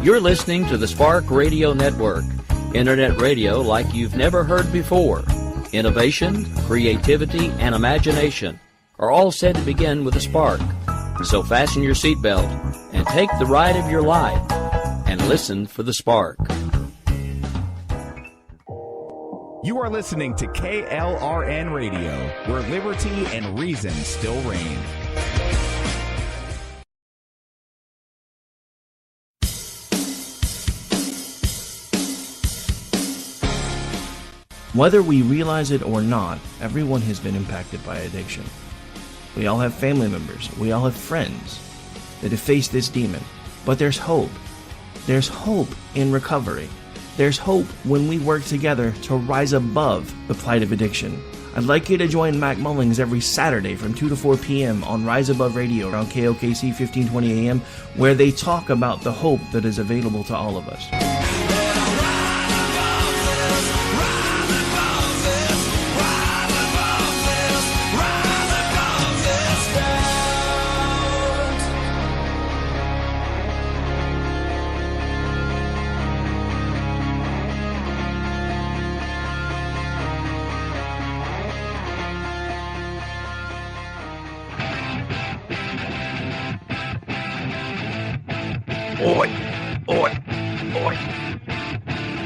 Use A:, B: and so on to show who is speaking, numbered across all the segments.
A: You're listening to the Spark Radio Network, internet radio like you've never heard before. Innovation, creativity, and imagination are all said to begin with a spark. So fasten your seatbelt and take the ride of your life and listen for the spark.
B: You are listening to KLRN Radio, where liberty and reason still reign.
C: Whether we realize it or not, everyone has been impacted by addiction. We all have family members, we all have friends that have faced this demon. But there's hope. There's hope in recovery. There's hope when we work together to rise above the plight of addiction. I'd like you to join Mac Mullings every Saturday from 2 to 4 p.m. on Rise Above Radio on KOKC 1520 AM, where they talk about the hope that is available to all of us.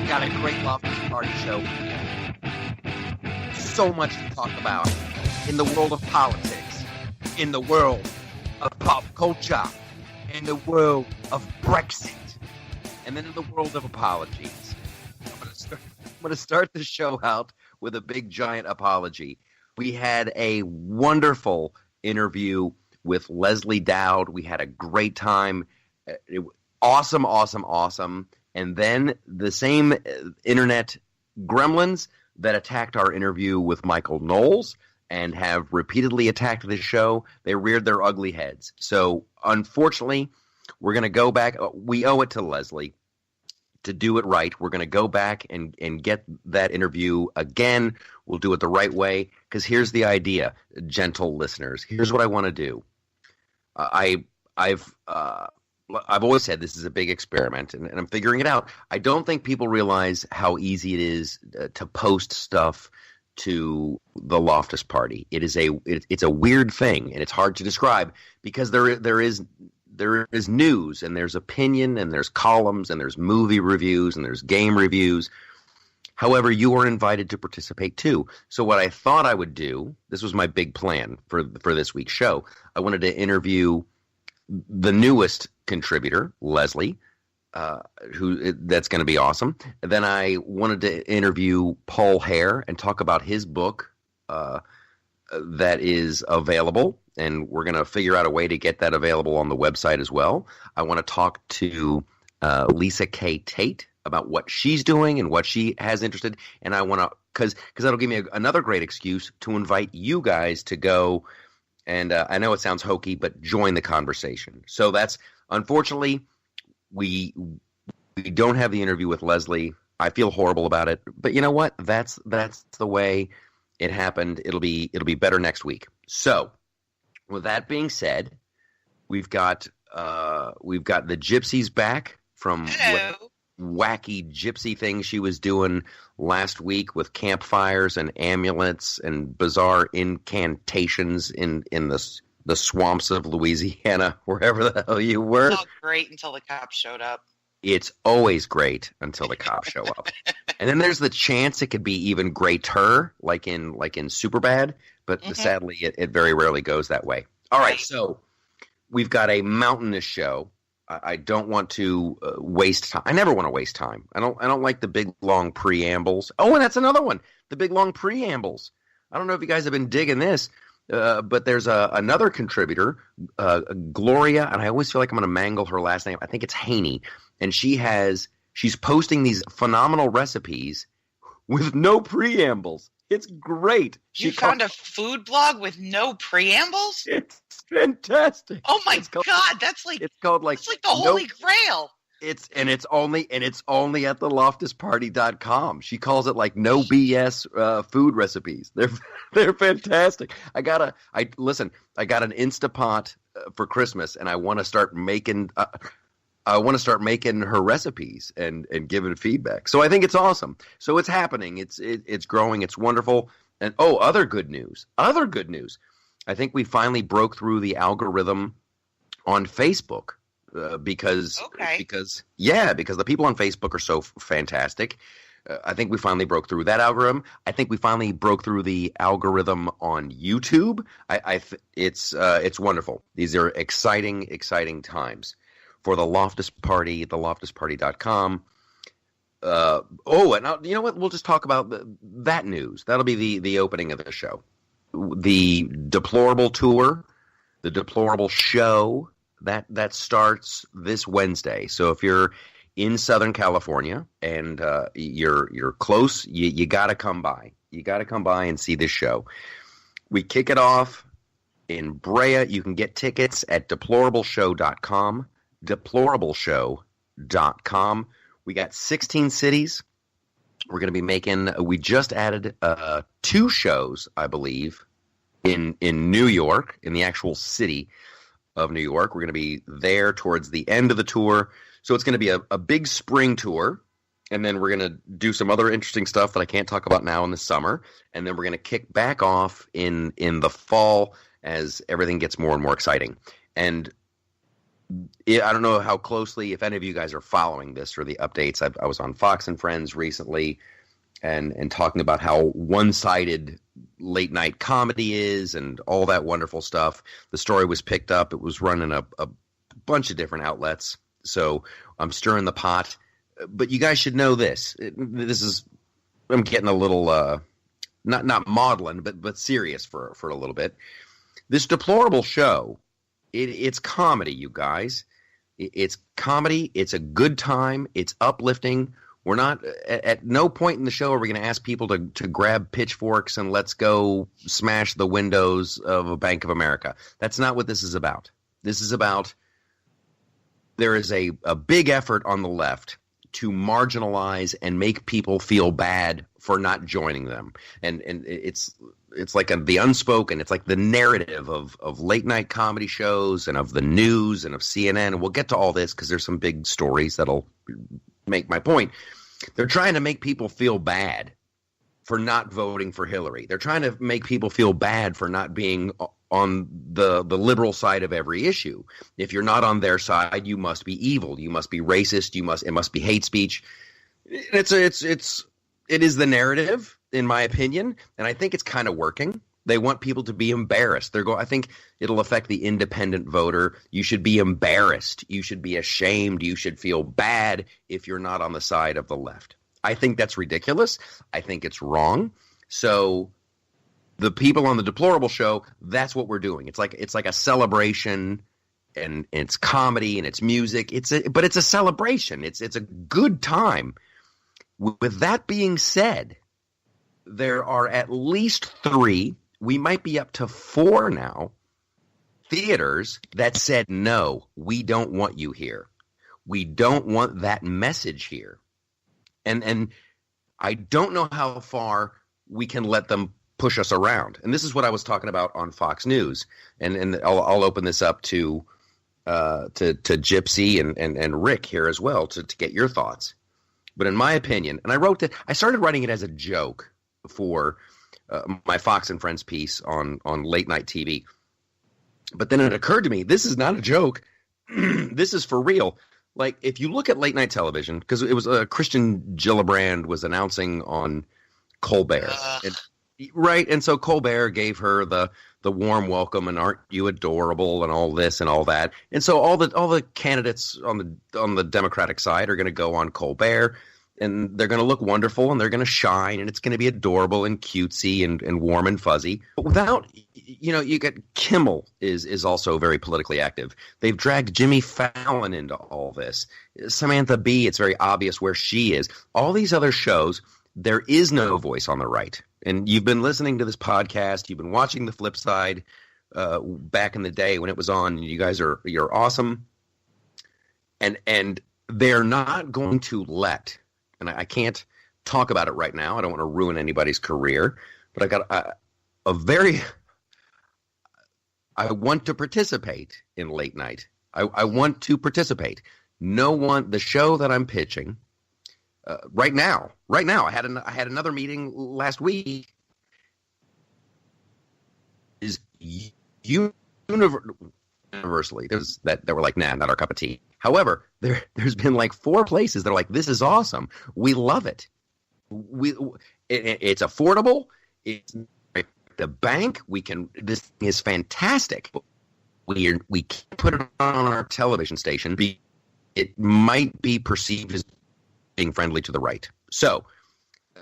D: Got a great Loftus Party show. So much to talk about in the world of politics, in the world of pop culture, in the world of Brexit, and then in the world of apologies. I'm going to start the show out with a big giant apology. We had a wonderful interview with Leslie Dowd. We had a great time. Awesome. And then the same internet gremlins that attacked our interview with Michael Knowles and have repeatedly attacked this show, they reared their ugly heads. So unfortunately, we're going to go back. We owe it to Leslie to do it right. We're going to go back and get that interview again. We'll do it the right way, because here's the idea, gentle listeners. Here's what I want to do. I've always said this is a big experiment, and I'm figuring it out. I don't think people realize how easy it is to post stuff to the Loftus Party. It's a weird thing, and it's hard to describe, because there is news, and there's opinion, and there's columns, and there's movie reviews, and there's game reviews. However, you are invited to participate too. So what I thought I would do, this was my big plan for this week's show. I wanted to interview the newest contributor, Leslie, that's going to be awesome. Then I wanted to interview Paul Hare and talk about his book that is available, and we're going to figure out a way to get that available on the website as well. I want to talk to Lisa K. Tate about what she's doing and what she has interested, and I want to, because that'll give me another great excuse to invite you guys to go. And I know it sounds hokey, but join the conversation. So that's, unfortunately, we don't have the interview with Leslie. I feel horrible about it, but you know what? That's the way it happened. It'll be better next week. So, with that being said, we've got the Gypsies back from wacky gypsy thing she was doing last week with campfires and amulets and bizarre incantations in the swamps of Louisiana, wherever the hell you were.
E: It was all great until the cops showed up.
D: It's always great until the cops show up. And then there's the chance it could be even greater, like in Superbad, but sadly it very rarely goes that way. All right, so we've got a mountainous show. I don't want to waste time. I never want to waste time. I don't like the big long preambles. Oh, and that's another one. The big long preambles. I don't know if you guys have been digging this, but there's another contributor, Gloria, and I always feel like I'm going to mangle her last name. I think it's Haney, and she's posting these phenomenal recipes with no preambles. It's great.
E: You found a food blog with no preambles?
D: It's fantastic.
E: Oh my God, that's like the Holy Grail.
D: It's only at the loftusparty.com. She calls it like no BS food recipes. They're fantastic. I got an Instapot for Christmas, and I want to start making I want to start making her recipes and giving feedback. So I think it's awesome. So it's happening. It's growing. It's wonderful. And other good news. I think we finally broke through the algorithm on Facebook because the people on Facebook are so fantastic. I think we finally broke through that algorithm. I think we finally broke through the algorithm on YouTube. It's wonderful. These are exciting times for the Loftus Party, theloftusparty.com. And you know what? We'll just talk about that news. That'll be the opening of the show. The Deplorable Tour, the Deplorable Show, that starts this Wednesday. So if you're in Southern California and you're close, you got to come by. You got to come by and see this show. We kick it off in Brea. You can get tickets at deplorableshow.com. deplorableshow.com. We got 16 cities. We're going to be we just added 2 shows, I believe, in New York, in the actual city of New York. We're going to be there towards the end of the tour. So it's going to be a big spring tour. And then we're going to do some other interesting stuff that I can't talk about now in the summer. And then we're going to kick back off in the fall as everything gets more and more exciting. And I don't know how closely, if any of you guys are following this or the updates. I was on Fox and Friends recently and talking about how one-sided late night comedy is and all that wonderful stuff. The story was picked up. It was run in a bunch of different outlets. So I'm stirring the pot. But you guys should know this. I'm getting a little, not maudlin, but serious for a little bit. This Deplorable Show, it's comedy, you guys. It's comedy. It's a good time. It's uplifting. We're not at no point in the show are we going to ask people to grab pitchforks and let's go smash the windows of a Bank of America. That's not what this is about. This is about there is a big effort on the left to marginalize and make people feel bad for not joining them. And it's like the unspoken. It's like the narrative of late night comedy shows and of the news and of CNN. And we'll get to all this because there's some big stories that'll make my point. They're trying to make people feel bad for not voting for Hillary. They're trying to make people feel bad for not being on the liberal side of every issue. If you're not on their side, you must be evil. You must be racist. It must be hate speech. It is the narrative, in my opinion, and I think it's kind of working. They want people to be embarrassed. I think it'll affect the independent voter. You should be embarrassed. You should be ashamed. You should feel bad if you're not on the side of the left. I think that's ridiculous. I think it's wrong. So the people on the Deplorable Show, that's what we're doing. It's like a celebration, and it's comedy and it's music. But it's a celebration. It's a good time. With that being said, there are at least 3, we might be up to 4 now, theaters that said, no, we don't want you here. We don't want that message here. And I don't know how far we can let them push us around. And this is what I was talking about on Fox News. And I'll open this up to Gypsy and Rick here as well to get your thoughts. But in my opinion, and I started writing it as a joke for my Fox and Friends piece on late night TV. But then it occurred to me, this is not a joke. This is for real. Like, if you look at late night television, because it was Christian Gillibrand was announcing on Colbert. Right. And so Colbert gave her the warm welcome and aren't you adorable and all this and all that. And so all the candidates on the Democratic side are going to go on Colbert, and they're going to look wonderful and they're going to shine, and it's going to be adorable and cutesy and warm and fuzzy. But without, you get Kimmel is also very politically active. They've dragged Jimmy Fallon into all this. Samantha Bee, it's very obvious where she is. All these other shows, there is no voice on the right. And you've been listening to this podcast. You've been watching The Flip Side back in the day when it was on. You guys you're awesome. And they're not going to let, and I can't talk about it right now. I don't want to ruin anybody's career, but I got I want to participate in late night. I want to participate. the show that I'm pitching right now, I had another meeting last week, is universally, there's that were like, nah, not our cup of tea. However, there's been like 4 places that are like, this is awesome. We love it. It's affordable. It's the bank. This thing is fantastic. We can't put it on our television station. It might be perceived as being friendly to the right. So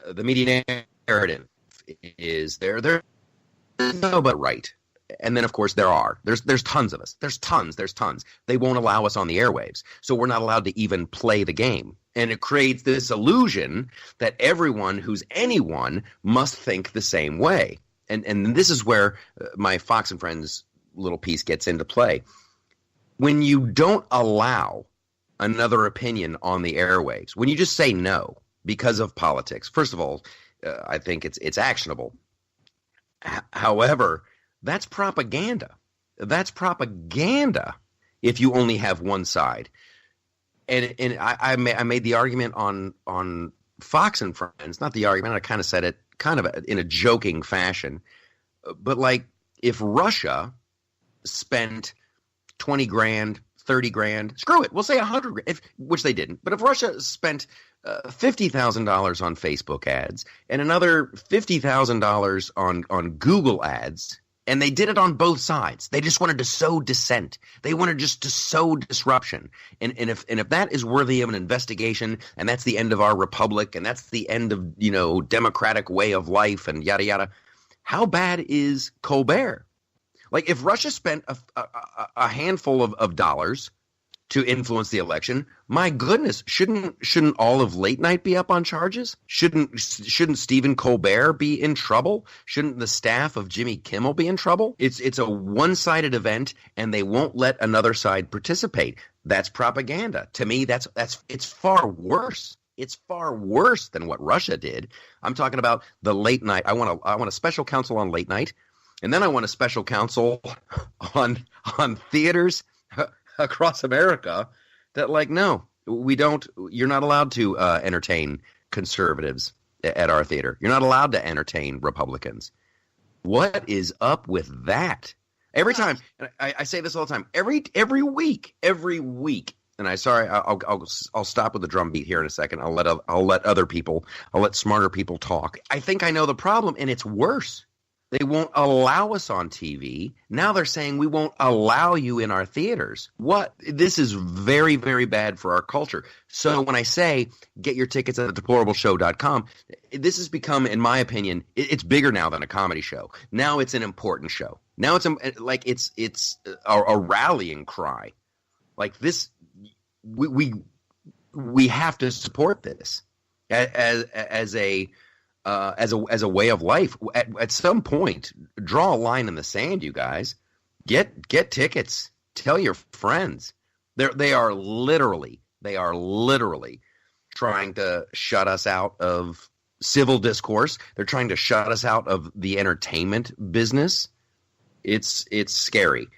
D: the media narrative is there's no but right. And then, of course, there's tons of us. There's tons. They won't allow us on the airwaves. So we're not allowed to even play the game. And it creates this illusion that everyone who's anyone must think the same way. And this is where my Fox and Friends little piece gets into play. When you don't allow another opinion on the airwaves, when you just say no because of politics, first of all, I think it's actionable. However, that's propaganda. That's propaganda if you only have one side. And I made the argument on Fox and Friends, not the argument, I kind of said it kind of in a joking fashion. But like, if Russia spent 20 grand, 30 grand, screw it, we'll say 100 grand, which they didn't. But if Russia spent $50,000 on Facebook ads and another $50,000 on Google ads, and they did it on both sides. They just wanted to sow dissent. They wanted just to sow disruption. And if that is worthy of an investigation, and that's the end of our republic, and that's the end of, democratic way of life, and yada yada, how bad is Colbert? Like, if Russia spent a handful of dollars to influence the election, my goodness, shouldn't all of late night be up on charges? Shouldn't Stephen Colbert be in trouble? Shouldn't the staff of Jimmy Kimmel be in trouble? It's a one-sided event, and they won't let another side participate. That's propaganda. To me, it's far worse. It's far worse than what Russia did. I'm talking about the late night. I want a special counsel on late night, and then I want a special counsel on theaters across America that, like, no, we don't. You're not allowed to entertain conservatives at our theater. You're not allowed to entertain Republicans. What is up with that? Every time, and I say this all the time. Every week. And I'll stop with the drum beat here in a second. I'll let smarter people talk. I think I know the problem, and it's worse. They won't allow us on TV. Now they're saying we won't allow you in our theaters. This is very, very bad for our culture. So when I say get your tickets at deplorableshow.com, this has become, in my opinion, it's bigger now than a comedy show. Now it's an important show. Now it's a rallying cry. Like this, we have to support this as a way of life. At some point, draw a line in the sand, you guys. Get tickets. Tell your friends. They are literally trying to shut us out of civil discourse. They're trying to shut us out of the entertainment business. It's scary.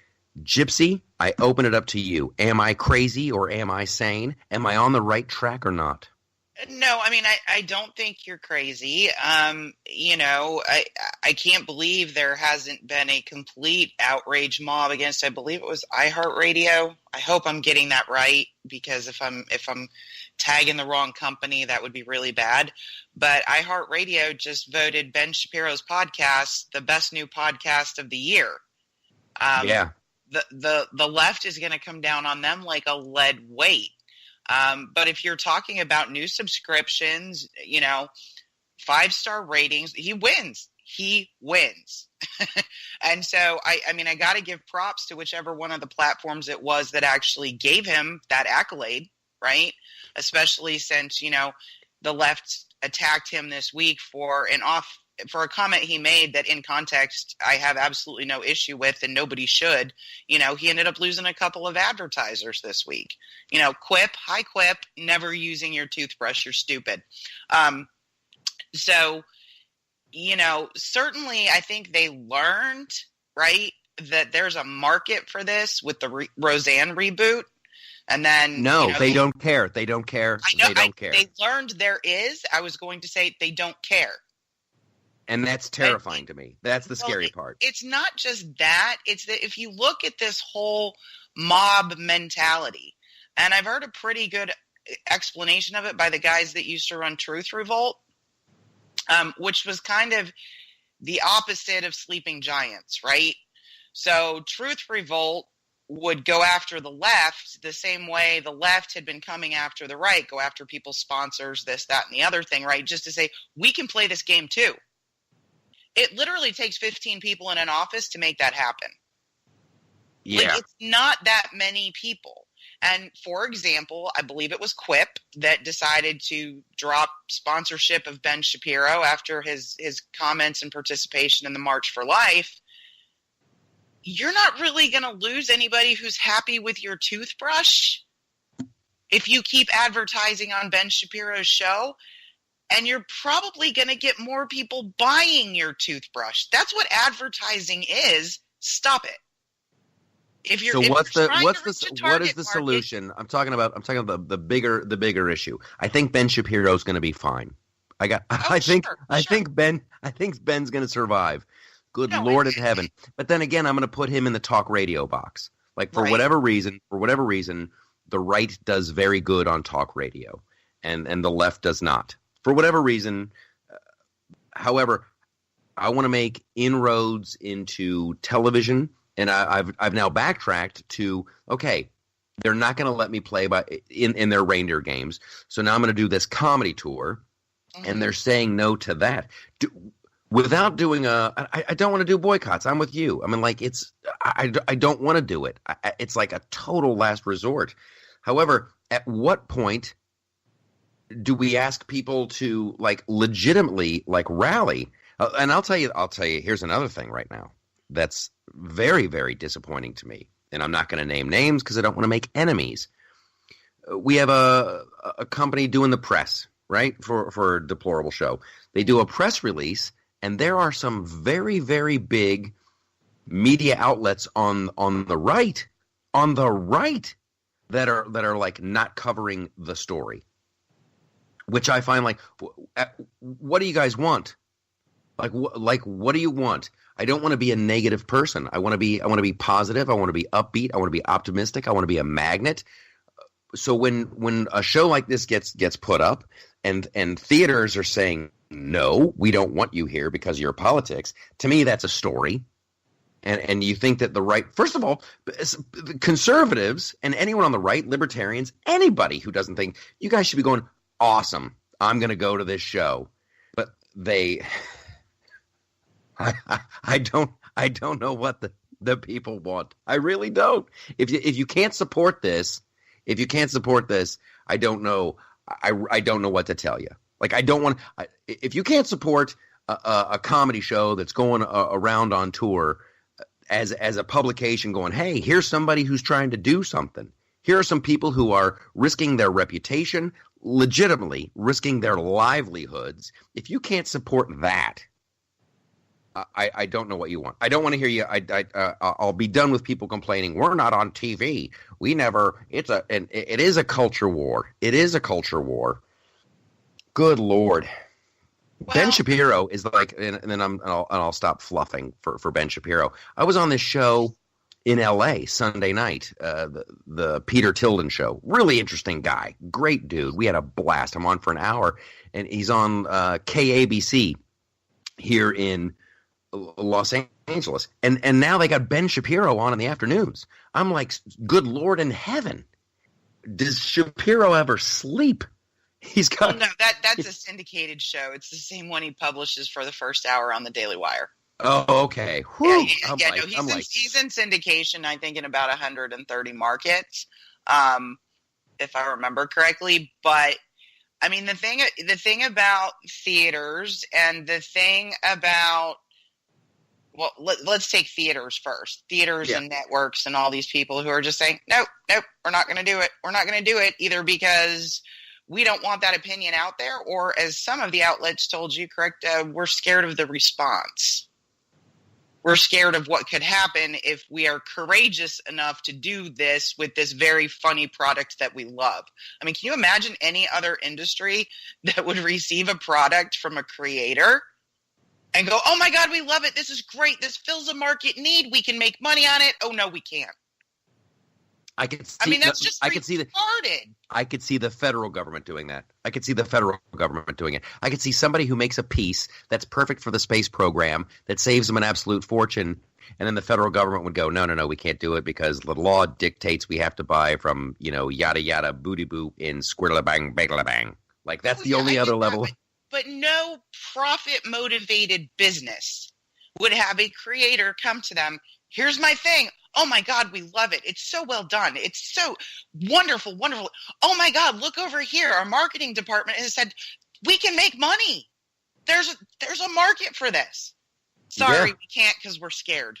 D: Gypsy, I open it up to you. Am I crazy or am I sane? Am I on the right track or not?
E: No, I mean, I don't think you're crazy. I can't believe there hasn't been a complete outrage mob against, I believe it was iHeartRadio. I hope I'm getting that right, because if I'm tagging the wrong company, that would be really bad. But iHeartRadio just voted Ben Shapiro's podcast the best new podcast of the year.
D: Yeah.
E: The left is going to come down on them like a lead weight. But if you're talking about new subscriptions, 5-star ratings, he wins. And so, I got to give props to whichever one of the platforms it was that actually gave him that accolade, right? Especially since, the left attacked him this week for a comment he made that, in context, I have absolutely no issue with, and nobody should. He ended up losing a couple of advertisers this week. Quip, hi Quip, never using your toothbrush, you're stupid. So, certainly I think they learned, right, that there's a market for this with the Roseanne reboot. And then
D: No, they don't care. They don't care. They don't care.
E: They learned there is. I was going to say they don't care.
D: And that's terrifying to me. That's the scary part.
E: It's not just that. It's that if you look at this whole mob mentality, and I've heard a pretty good explanation of it by the guys that used to run Truth Revolt, which was kind of the opposite of Sleeping Giants, right? So Truth Revolt would go after the left the same way the left had been coming after the right, go after people's sponsors, this, that, and the other thing, right? Just to say, we can play this game too. It literally takes 15 people in an office to make that happen.
D: Yeah.
E: Like, it's not that many people. And for example, I believe it was Quip that decided to drop sponsorship of Ben Shapiro after his comments and participation in the March for Life. You're not really going to lose anybody who's happy with your toothbrush if you keep advertising on Ben Shapiro's show, and you're probably going to get more people buying your toothbrush. That's what advertising is. Stop it.
D: What is the solution? I'm talking about the bigger issue. I think Ben Shapiro's going to be fine. I think Ben's going to survive. Good Lord in heaven. But then again, I'm going to put him in the talk radio box. Like for whatever reason, the right does very good on talk radio and the left does not. For whatever reason, however, I want to make inroads into television, and I've now backtracked to, okay, they're not going to let me play in their reindeer games. So now I'm going to do this comedy tour, and they're saying no to that. Without doing I don't want to do boycotts. I'm with you. I mean, like I don't want to do it. It's like a total last resort. However, at what point do we ask people to like legitimately like rally? And I'll tell you, here's another thing right now that's very, very disappointing to me. And I'm not going to name names because I don't want to make enemies. We have a company doing the press, right, for a deplorable show. They do a press release. And there are some very, very big media outlets on the right that are like not covering the story, which I find like, what do you guys want? Like what do you want? I don't want to be a negative person. I want to be positive. I want to be upbeat. I want to be optimistic. I want to be a magnet. So when a show like this gets put up and theaters are saying, no, we don't want you here because of your politics. To me, that's a story. And you think that the right, first of all, conservatives and anyone on the right, libertarians, anybody who doesn't think you guys should be going, awesome, I'm going to go to this show. But I don't know what the people want. I really don't. If you can't support this, I don't know. I don't know what to tell you. Like, I don't want – if you can't support a comedy show that's going around on tour as a publication going, hey, here's somebody who's trying to do something. Here are some people who are risking their reputation, legitimately risking their livelihoods. If you can't support that, I don't know what you want. I don't want to hear you. I'll be done with people complaining, we're not on TV. We never – it is a culture war. It is a culture war. Good Lord. Well, Ben Shapiro is like, and then I'll stop fluffing for Ben Shapiro. I was on this show in LA Sunday night, the Peter Tilden show. Really interesting guy. Great dude. We had a blast. I'm on for an hour, and he's on KABC here in Los Angeles. And now they got Ben Shapiro on in the afternoons. I'm like, good Lord in heaven. Does Shapiro ever sleep? He's got
E: that's a syndicated show. It's the same one he publishes for the first hour on the Daily Wire.
D: Oh, okay.
E: He's in syndication, I think, in about 130 markets, if I remember correctly. But I mean, the thing about theaters and the thing about, well, let's take theaters first. Theaters and networks and all these people who are just saying, nope, we're not going to do it. We're not going to do it either because we don't want that opinion out there, or as some of the outlets told you, correct, we're scared of the response. we're scared of what could happen if we are courageous enough to do this with this very funny product that we love. I mean, can you imagine any other industry that would receive a product from a creator and go, oh my God, we love it. This is great. This fills a market need. We can make money on it. Oh no, we can't.
D: I could see.
E: I mean, that's just
D: I could see
E: retarded.
D: I could see the federal government doing that. I could see the federal government doing it. I could see somebody who makes a piece that's perfect for the space program that saves them an absolute fortune, and then the federal government would go, no, we can't do it because the law dictates we have to buy from, yada yada booty boo in squiddle bang bagala bang. Like that's the only other level.
E: But no profit motivated business would have a creator come to them. Here's my thing. Oh my God, we love it. It's so well done. It's so wonderful, wonderful. Oh my God, look over here. Our marketing department has said we can make money. There's a market for this. Sorry, we can't because we're scared.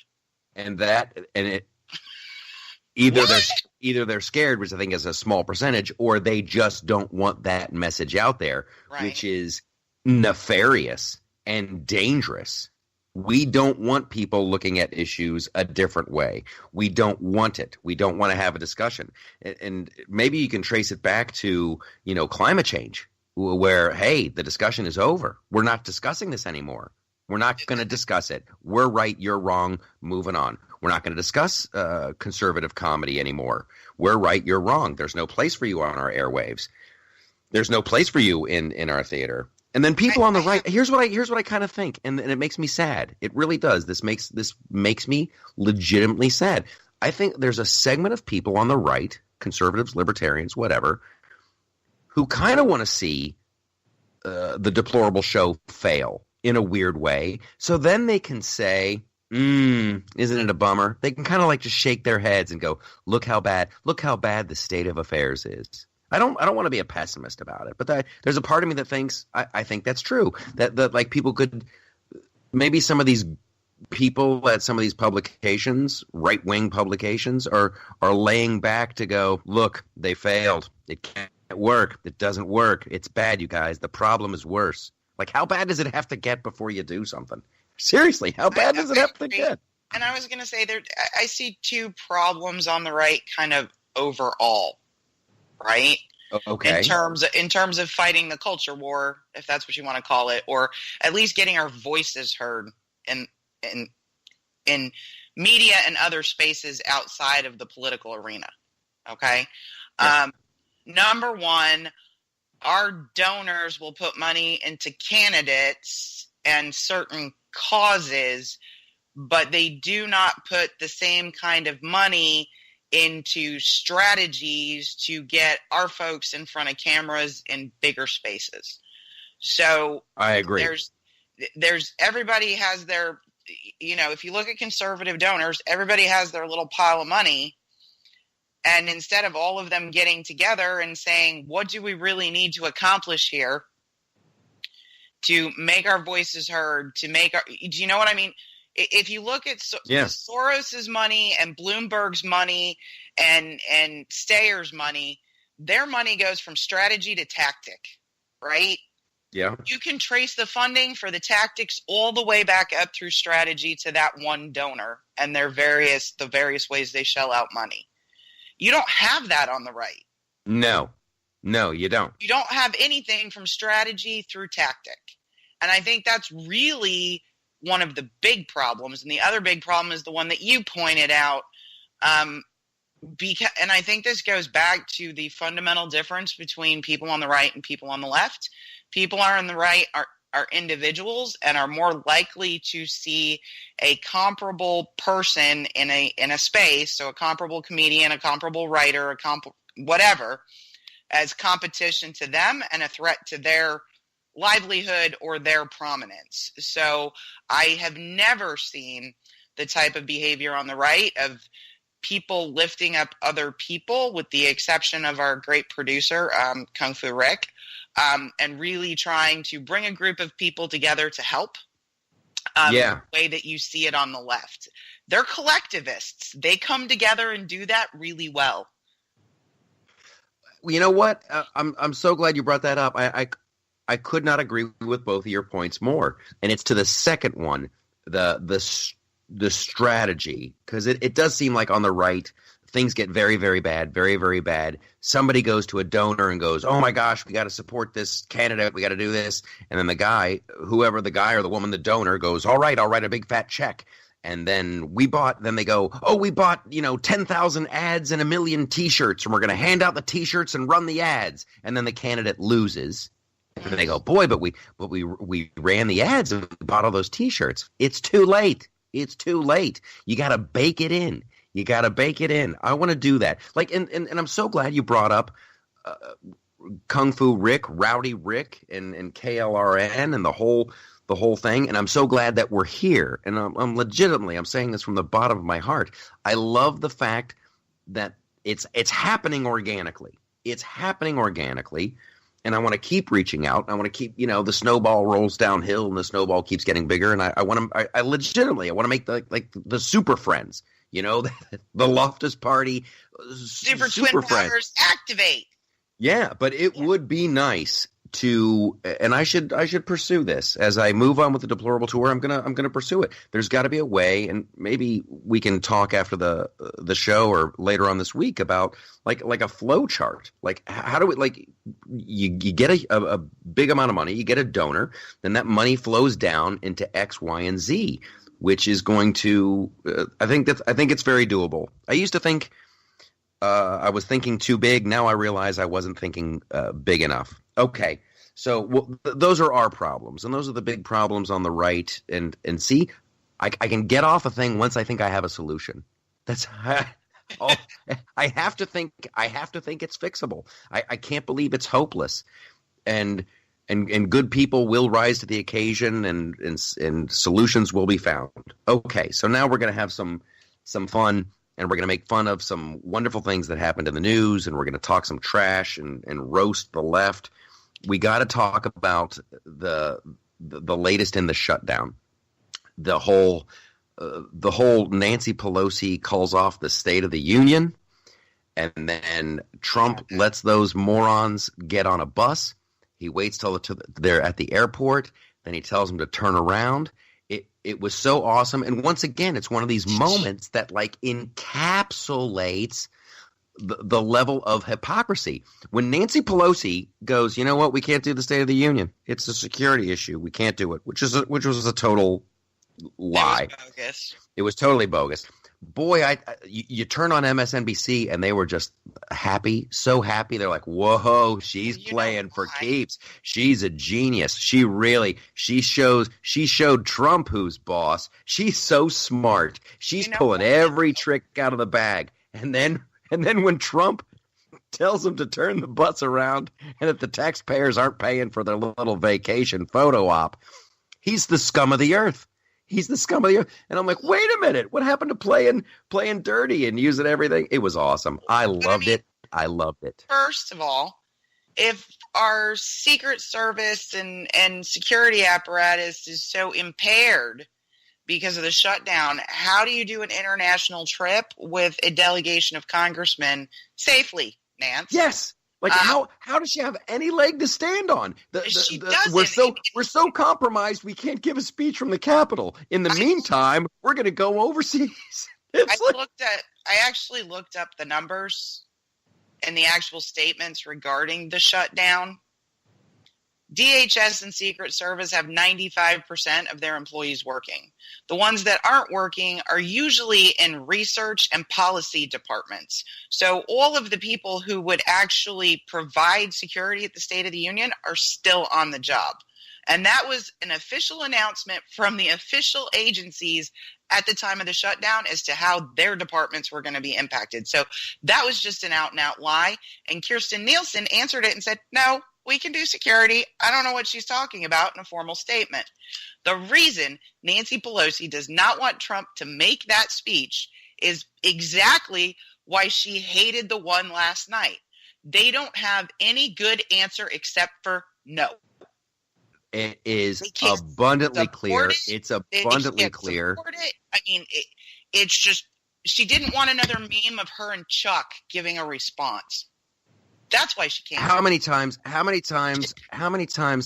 E: Either they're scared, which I think is a small percentage, or they just don't want that message out there, which
D: is nefarious and dangerous. We don't want people looking at issues a different way. We don't want it. We don't want to have a discussion. And maybe you can trace it back to, climate change, where, hey, the discussion is over. We're not discussing this anymore. We're not going to discuss it. We're right. You're wrong. Moving on. We're not going to discuss conservative comedy anymore. We're right. You're wrong. There's no place for you on our airwaves. There's no place for you in our theater. And then people on the right, here's what I kind of think, and it makes me sad. It really does. This makes me legitimately sad. I think there's a segment of people on the right, conservatives, libertarians, whatever, who kind of want to see the deplorable show fail in a weird way. So then they can say, isn't it a bummer? They can kind of like just shake their heads and go, look how bad the state of affairs is. I don't want to be a pessimist about it, but there's a part of me that thinks I think that's true. That like people could maybe some of these people at some of these publications, right-wing publications, are laying back to go, look, they failed. It can't work. It doesn't work. It's bad, you guys. The problem is worse. Like, how bad does it have to get before you do something? Seriously, how bad does it have to get?
E: And I was going to say I see two problems on the right kind of overall. Right?
D: Okay.
E: In terms of fighting the culture war, if that's what you want to call it, or at least getting our voices heard in media and other spaces outside of the political arena. Okay?
D: Yeah.
E: Number one, our donors will put money into candidates and certain causes, but they do not put the same kind of money into strategies to get our folks in front of cameras in bigger spaces. So
D: I agree.
E: There's everybody has their, if you look at conservative donors, everybody has their little pile of money. And instead of all of them getting together and saying, what do we really need to accomplish here to make our voices heard, do you know what I mean? If you look at Soros's money and Bloomberg's money and Steyer's money, their money goes from strategy to tactic, right?
D: Yeah.
E: You can trace the funding for the tactics all the way back up through strategy to that one donor and the various ways they shell out money. You don't have that on the right.
D: No, you don't.
E: You don't have anything from strategy through tactic. And I think that's really one of the big problems. And the other big problem is the one that you pointed out. And I think this goes back to the fundamental difference between people on the right and people on the left. People on the right are individuals and are more likely to see a comparable person in a space, so a comparable comedian, a comparable writer, whatever, as competition to them and a threat to their livelihood or their prominence. So I have never seen the type of behavior on the right of people lifting up other people, with the exception of our great producer, Kung Fu Rick, and really trying to bring a group of people together to help. The way that you see it on the left. They're collectivists. They come together and do that really well.
D: You know what? I'm so glad you brought that up. I could not agree with both of your points more. And it's to the second one, the the strategy, because it does seem like on the right, things get very, very bad, very, very bad. Somebody goes to a donor and goes, oh my gosh, we got to support this candidate. We got to do this. And then the guy, whoever the guy or the woman, the donor goes, all right, I'll write a big fat check. And then they go, oh, we bought, 10,000 ads and 1 million T-shirts, and we're going to hand out the T-shirts and run the ads. And then the candidate loses. And they go, boy, but we ran the ads and we bought all those T-shirts. It's too late. It's too late. You got to bake it in. You got to bake it in. I want to do that. Like, and I'm so glad you brought up Kung Fu Rick, Rowdy Rick, and KLRN and the whole thing. And I'm so glad that we're here. And I'm saying this from the bottom of my heart. I love the fact that it's happening organically. It's happening organically. And I want to keep reaching out. I want to keep, the snowball rolls downhill and the snowball keeps getting bigger. And I want to, I legitimately, I want to make the super friends, the Loftus Party,
E: super twin
D: friends.
E: Powers activate.
D: Yeah, but it would be nice to, and I should pursue this as I move on with the Deplorable Tour. I'm gonna pursue it. There's got to be a way, and maybe we can talk after the show or later on this week about like a flow chart. Like how do we you get a big amount of money, you get a donor, then that money flows down into X, Y, and Z, which is going to. I think it's very doable. I used to think I was thinking too big. Now I realize I wasn't thinking big enough. Okay, so those are our problems, and those are the big problems on the right. And see, I can get off a thing once I think I have a solution. That's I have to think it's fixable. I can't believe it's hopeless, and good people will rise to the occasion, and solutions will be found. Okay, so now we're gonna have some fun. And we're going to make fun of some wonderful things that happened in the news, and we're going to talk some trash and roast the left. We got to talk about the latest in the shutdown. The whole Nancy Pelosi calls off the State of the Union, and then Trump lets those morons get on a bus. He waits till they're at the airport. Then he tells them to turn around. It was so awesome. And once again, it's one of these moments that encapsulates the level of hypocrisy. When Nancy Pelosi goes, you know what, we can't do the State of the Union. It's a security issue. We can't do it, which was a total lie. It was totally bogus. Boy, you turn on MSNBC and they were just happy, so happy. They're like, whoa, she's playing for keeps. She's a genius. She showed Trump who's boss. She's so smart. She's pulling every trick out of the bag. And then when Trump tells him to turn the bus around and that the taxpayers aren't paying for their little vacation photo op, he's the scum of the earth. He's the scum of the earth. And I'm like, wait a minute. What happened to playing dirty and using everything? It was awesome. I loved it.
E: First of all, if our Secret Service and security apparatus is so impaired because of the shutdown, how do you do an international trip with a delegation of congressmen safely, Nance?
D: Yes. How does she have any leg to stand on?
E: She doesn't.
D: We're so compromised we can't give a speech from the Capitol. In the meantime, we're going to go overseas.
E: I actually looked up the numbers and the actual statements regarding the shutdown. DHS and Secret Service have 95% of their employees working. The ones that aren't working are usually in research and policy departments. So all of the people who would actually provide security at the State of the Union are still on the job. And that was an official announcement from the official agencies at the time of the shutdown as to how their departments were going to be impacted. So that was just an out-and-out lie. And Kirstjen Nielsen answered it and said, no, we can do security. I don't know what she's talking about in a formal statement. The reason Nancy Pelosi does not want Trump to make that speech is exactly why she hated the one last night. They don't have any good answer except for no.
D: It is abundantly clear. It's abundantly clear.
E: I mean, it's just she didn't want another meme of her and Chuck giving a response. That's why she can't.
D: How many times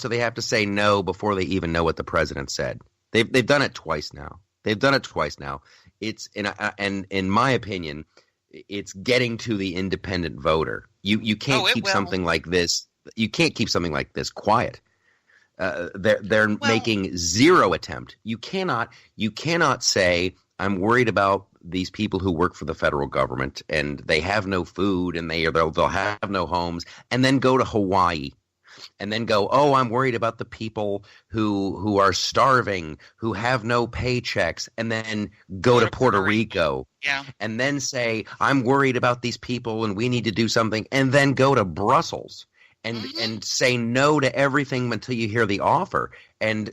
D: do they have to say no before they even know what the president said? They've done it twice now. They've done it twice now. It's and in my opinion, it's getting to the independent voter. You can't keep something like this. You can't keep something like this quiet. They're making zero attempt. You cannot say, I'm worried about these people who work for the federal government and they have no food and they'll have no homes, and then go to Hawaii and then go, oh, I'm worried about the people who are starving, who have no paychecks, and then go to Puerto Rico.
E: Yeah.
D: And then say, I'm worried about these people and we need to do something, and then go to Brussels and say no to everything until you hear the offer. And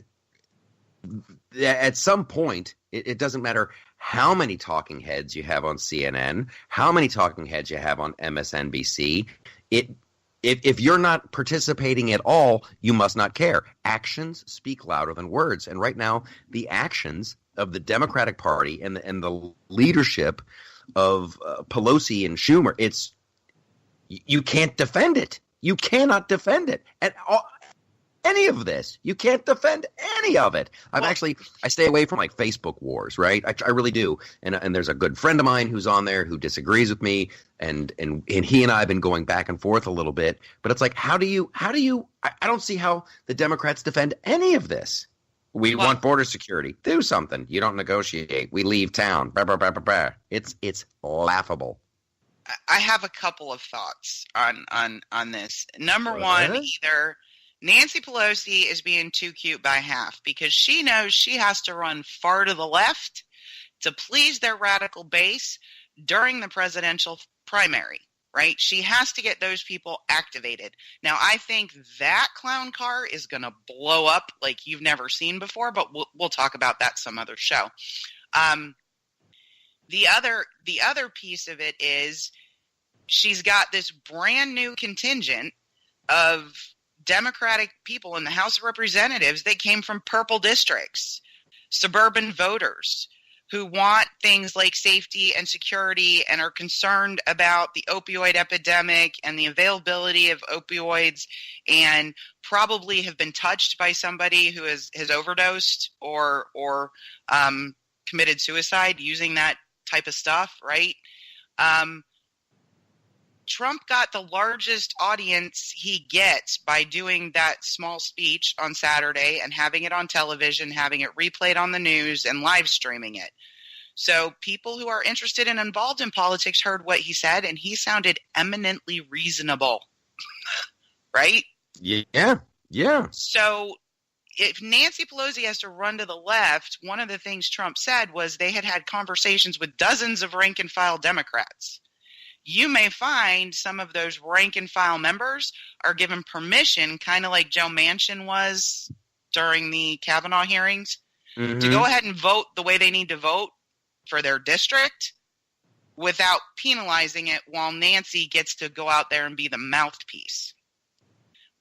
D: at some point, it doesn't matter how many talking heads you have on CNN, how many talking heads you have on MSNBC. If you're not participating at all, you must not care. Actions speak louder than words. And right now, the actions of the Democratic Party and the leadership of Pelosi and Schumer, you can't defend it. You cannot defend it. And any of this. You can't defend any of it. I stay away from like Facebook wars, right? I really do. And there's a good friend of mine who's on there who disagrees with me, and he and I have been going back and forth a little bit. But it's like, how do you I don't see how the Democrats defend any of this. We want border security. Do something. You don't negotiate. We leave town. Bah, bah, bah, bah, bah. It's laughable.
E: I have a couple of thoughts on this. Number one, either Nancy Pelosi is being too cute by half because she knows she has to run far to the left to please their radical base during the presidential primary, right? She has to get those people activated. Now, I think that clown car is going to blow up like you've never seen before, but we'll talk about that some other show. The other piece of it is she's got this brand new contingent of Democratic people in the House of Representatives that came from purple districts, suburban voters who want things like safety and security and are concerned about the opioid epidemic and the availability of opioids, and probably have been touched by somebody who has overdosed or committed suicide using that type of stuff, right? Trump got the largest audience he gets by doing that small speech on Saturday and having it on television, having it replayed on the news, and live streaming it. So people who are interested and involved in politics heard what he said, and he sounded eminently reasonable. Right?
D: Yeah.
E: So if Nancy Pelosi has to run to the left, one of the things Trump said was they had conversations with dozens of rank-and-file Democrats. You may find some of those rank-and-file members are given permission, kind of like Joe Manchin was during the Kavanaugh hearings, to go ahead and vote the way they need to vote for their district without penalizing it, while Nancy gets to go out there and be the mouthpiece,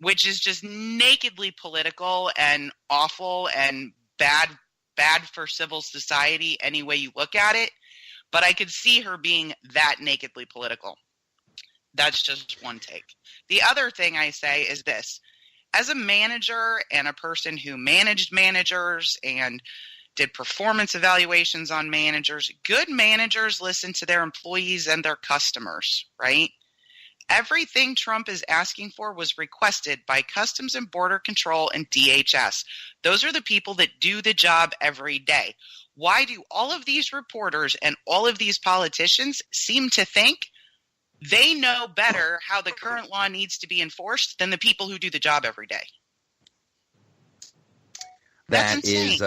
E: which is just nakedly political and awful and bad for civil society any way you look at it. But I could see her being that nakedly political. That's just one take. The other thing I say is this. As a manager and a person who managed managers and did performance evaluations on managers, good managers listen to their employees and their customers, right? Everything Trump is asking for was requested by Customs and Border Control and DHS. Those are the people that do the job every day. Why do all of these reporters and all of these politicians seem to think they know better how the current law needs to be enforced than the people who do the job every day?
D: That is,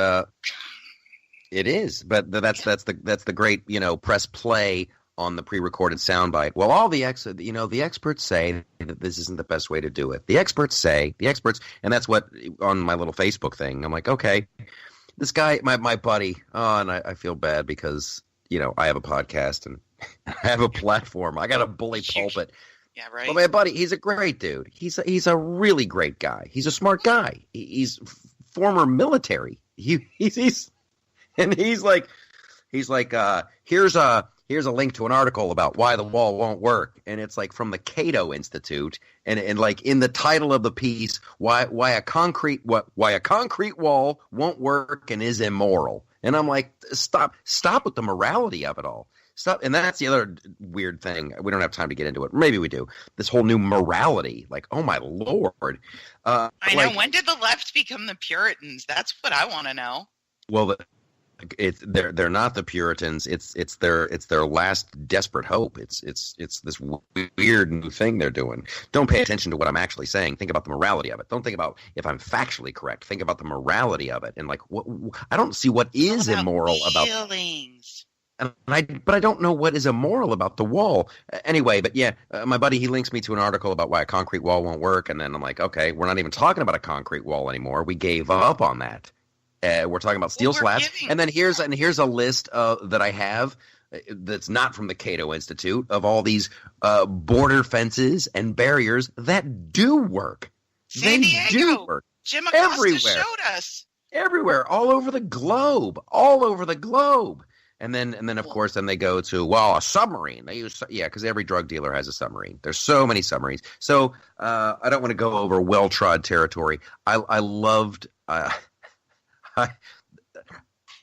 D: it is, but that's the great, press play on the pre-recorded soundbite. Well, all the experts say that this isn't the best way to do it. The experts, and that's what on my little Facebook thing. I'm like, okay. This guy, my buddy, and I feel bad because, I have a podcast and I have a platform. I got a bully pulpit.
E: Yeah, right.
D: But my buddy, he's a great dude. He's a really great guy. He's a smart guy. He's former military. He's like, here's a link to an article about why the wall won't work, and it's like from the Cato Institute, and like in the title of the piece, why a concrete wall won't work and is immoral. And I'm like, stop with the morality of it all. Stop. And that's the other weird thing. We don't have time to get into it. Maybe we do. This whole new morality. Like, oh my Lord.
E: I know. When did the left become the Puritans? That's what I want to know.
D: Well, they're not the Puritans. It's their last desperate hope. It's this weird new thing they're doing. Don't pay attention to what I'm actually saying. Think about the morality of it. Don't think about if I'm factually correct. Think about the morality of it. And like, I don't see what is immoral about
E: feelings.
D: But I don't know what is immoral about the wall. Anyway, but yeah, my buddy, he links me to an article about why a concrete wall won't work. And then I'm like, okay, we're not even talking about a concrete wall anymore. We gave up on that. We're talking about steel slabs. And then here's a list that I have that's not from the Cato Institute of all these border fences and barriers that do work.
E: San Diego.
D: Do work.
E: Jim Acosta
D: everywhere.
E: showed us.
D: Everywhere, all over the globe. And then of course, then they go to, a submarine. They use, because every drug dealer has a submarine. There's so many submarines. So I don't want to go over well-trod territory. I loved.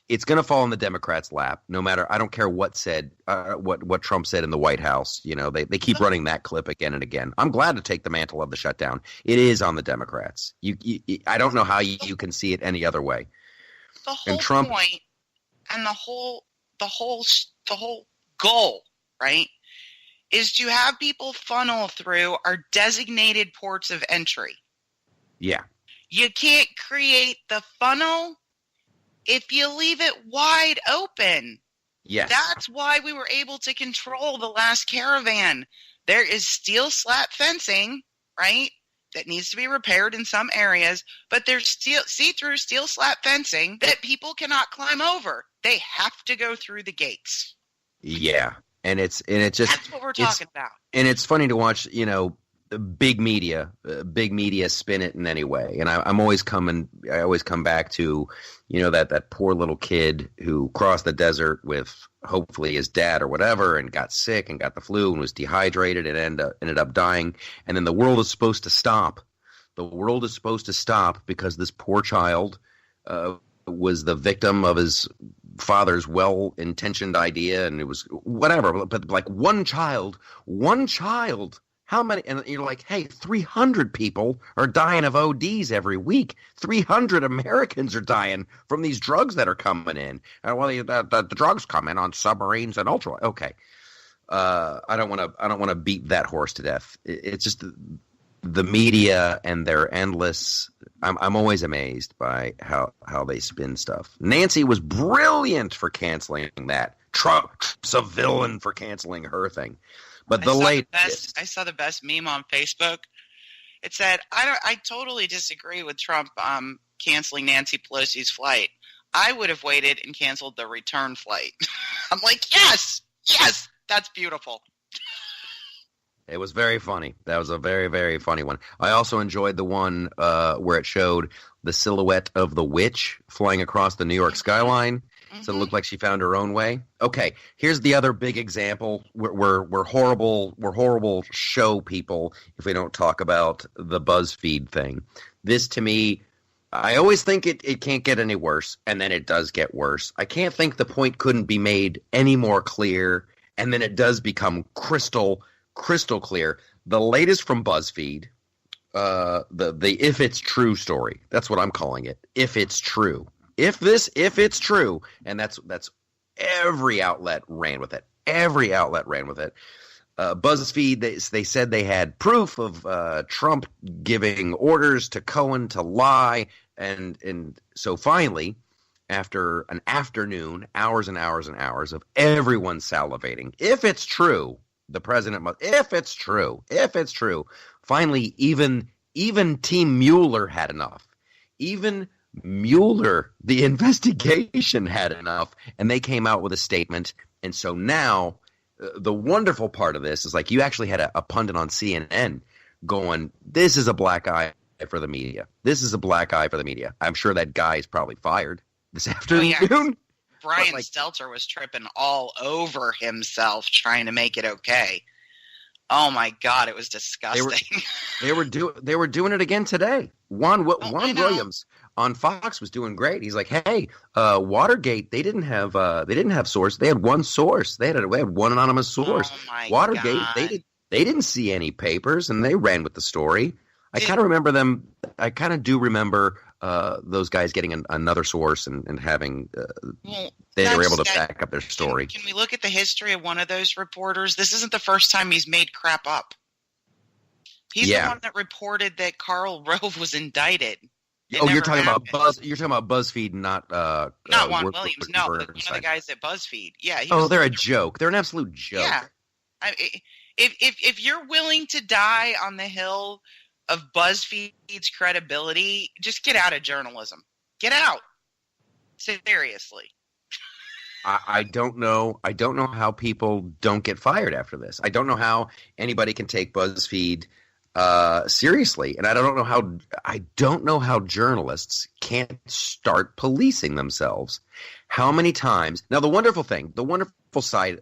D: It's going to fall in the Democrats' lap, no matter. I don't care what Trump said in the White House. You know, they keep running that clip again and again. I'm glad to take the mantle of the shutdown. It is on the Democrats. I don't know how you can see it any other way.
E: The whole point and the whole goal, right, is to have people funnel through our designated ports of entry.
D: Yeah.
E: You can't create the funnel if you leave it wide open.
D: Yes.
E: That's why we were able to control the last caravan. There is steel slat fencing, right, that needs to be repaired in some areas, but there's see-through steel slat fencing that people cannot climb over. They have to go through the gates.
D: Yeah. And it's just
E: that's what we're talking about.
D: And it's funny to watch, the big media spin it in any way. And I always come back to, that poor little kid who crossed the desert with hopefully his dad or whatever and got sick and got the flu and was dehydrated and ended up dying. And then the world is supposed to stop. The world is supposed to stop because this poor child was the victim of his father's well-intentioned idea, and it was whatever. But like one child. How many? And you're like, hey, 300 people are dying of ODs every week. 300 Americans are dying from these drugs that are coming in. And the drugs come in on submarines and ultra. Okay, I don't want to beat that horse to death. It's just the media and their endless. I'm always amazed by how they spin stuff. Nancy was brilliant for canceling that. Trump's a villain for canceling her thing. But
E: I saw the best meme on Facebook. It said, I totally disagree with Trump canceling Nancy Pelosi's flight. I would have waited and canceled the return flight. I'm like, yes, that's beautiful.
D: It was very funny. That was a very, very funny one. I also enjoyed the one where it showed the silhouette of the witch flying across the New York skyline. So it looked like she found her own way. Okay, here's the other big example. We're horrible show people if we don't talk about the BuzzFeed thing. This, to me, I always think it can't get any worse, and then it does get worse. I can't think the point couldn't be made any more clear, and then it does become crystal clear. The latest from BuzzFeed, the If It's True story. That's what I'm calling it. If it's true. If it's true, and that's every outlet ran with it. BuzzFeed, they said they had proof of Trump giving orders to Cohen to lie, and so finally, after an afternoon, hours and hours and hours of everyone salivating, if it's true, the president must. If it's true, finally, even Team Mueller had enough. Even Mueller, the investigation, had enough, and they came out with a statement. And so now the wonderful part of this is, like, you actually had a pundit on CNN going, this is a black eye for the media. I'm sure that guy is probably fired this afternoon.
E: Oh, yeah. Brian Stelter was tripping all over himself trying to make it okay. Oh my God, it was disgusting.
D: They were doing it again today. Juan Williams on Fox was doing great. He's like, hey, Watergate, they didn't have source. They had one source. They had one anonymous source.
E: Oh my
D: Watergate,
E: God.
D: they didn't see any papers, and they ran with the story. I kind of remember them. I kind of do remember those guys getting another source and having they were able to back up their story.
E: Can we look at the history of one of those reporters? This isn't the first time he's made crap up. He's the one that reported that Karl Rove was indicted.
D: You're talking about BuzzFeed, not
E: Juan Williams. No, one of the guys at BuzzFeed. Yeah.
D: They're a joke. They're an absolute joke.
E: Yeah. If you're willing to die on the hill of BuzzFeed's credibility, just get out of journalism. Get out. Seriously.
D: I don't know. I don't know how people don't get fired after this. I don't know how anybody can take BuzzFeed seriously, and I don't know how journalists can't start policing themselves. How many times? Now, the wonderful side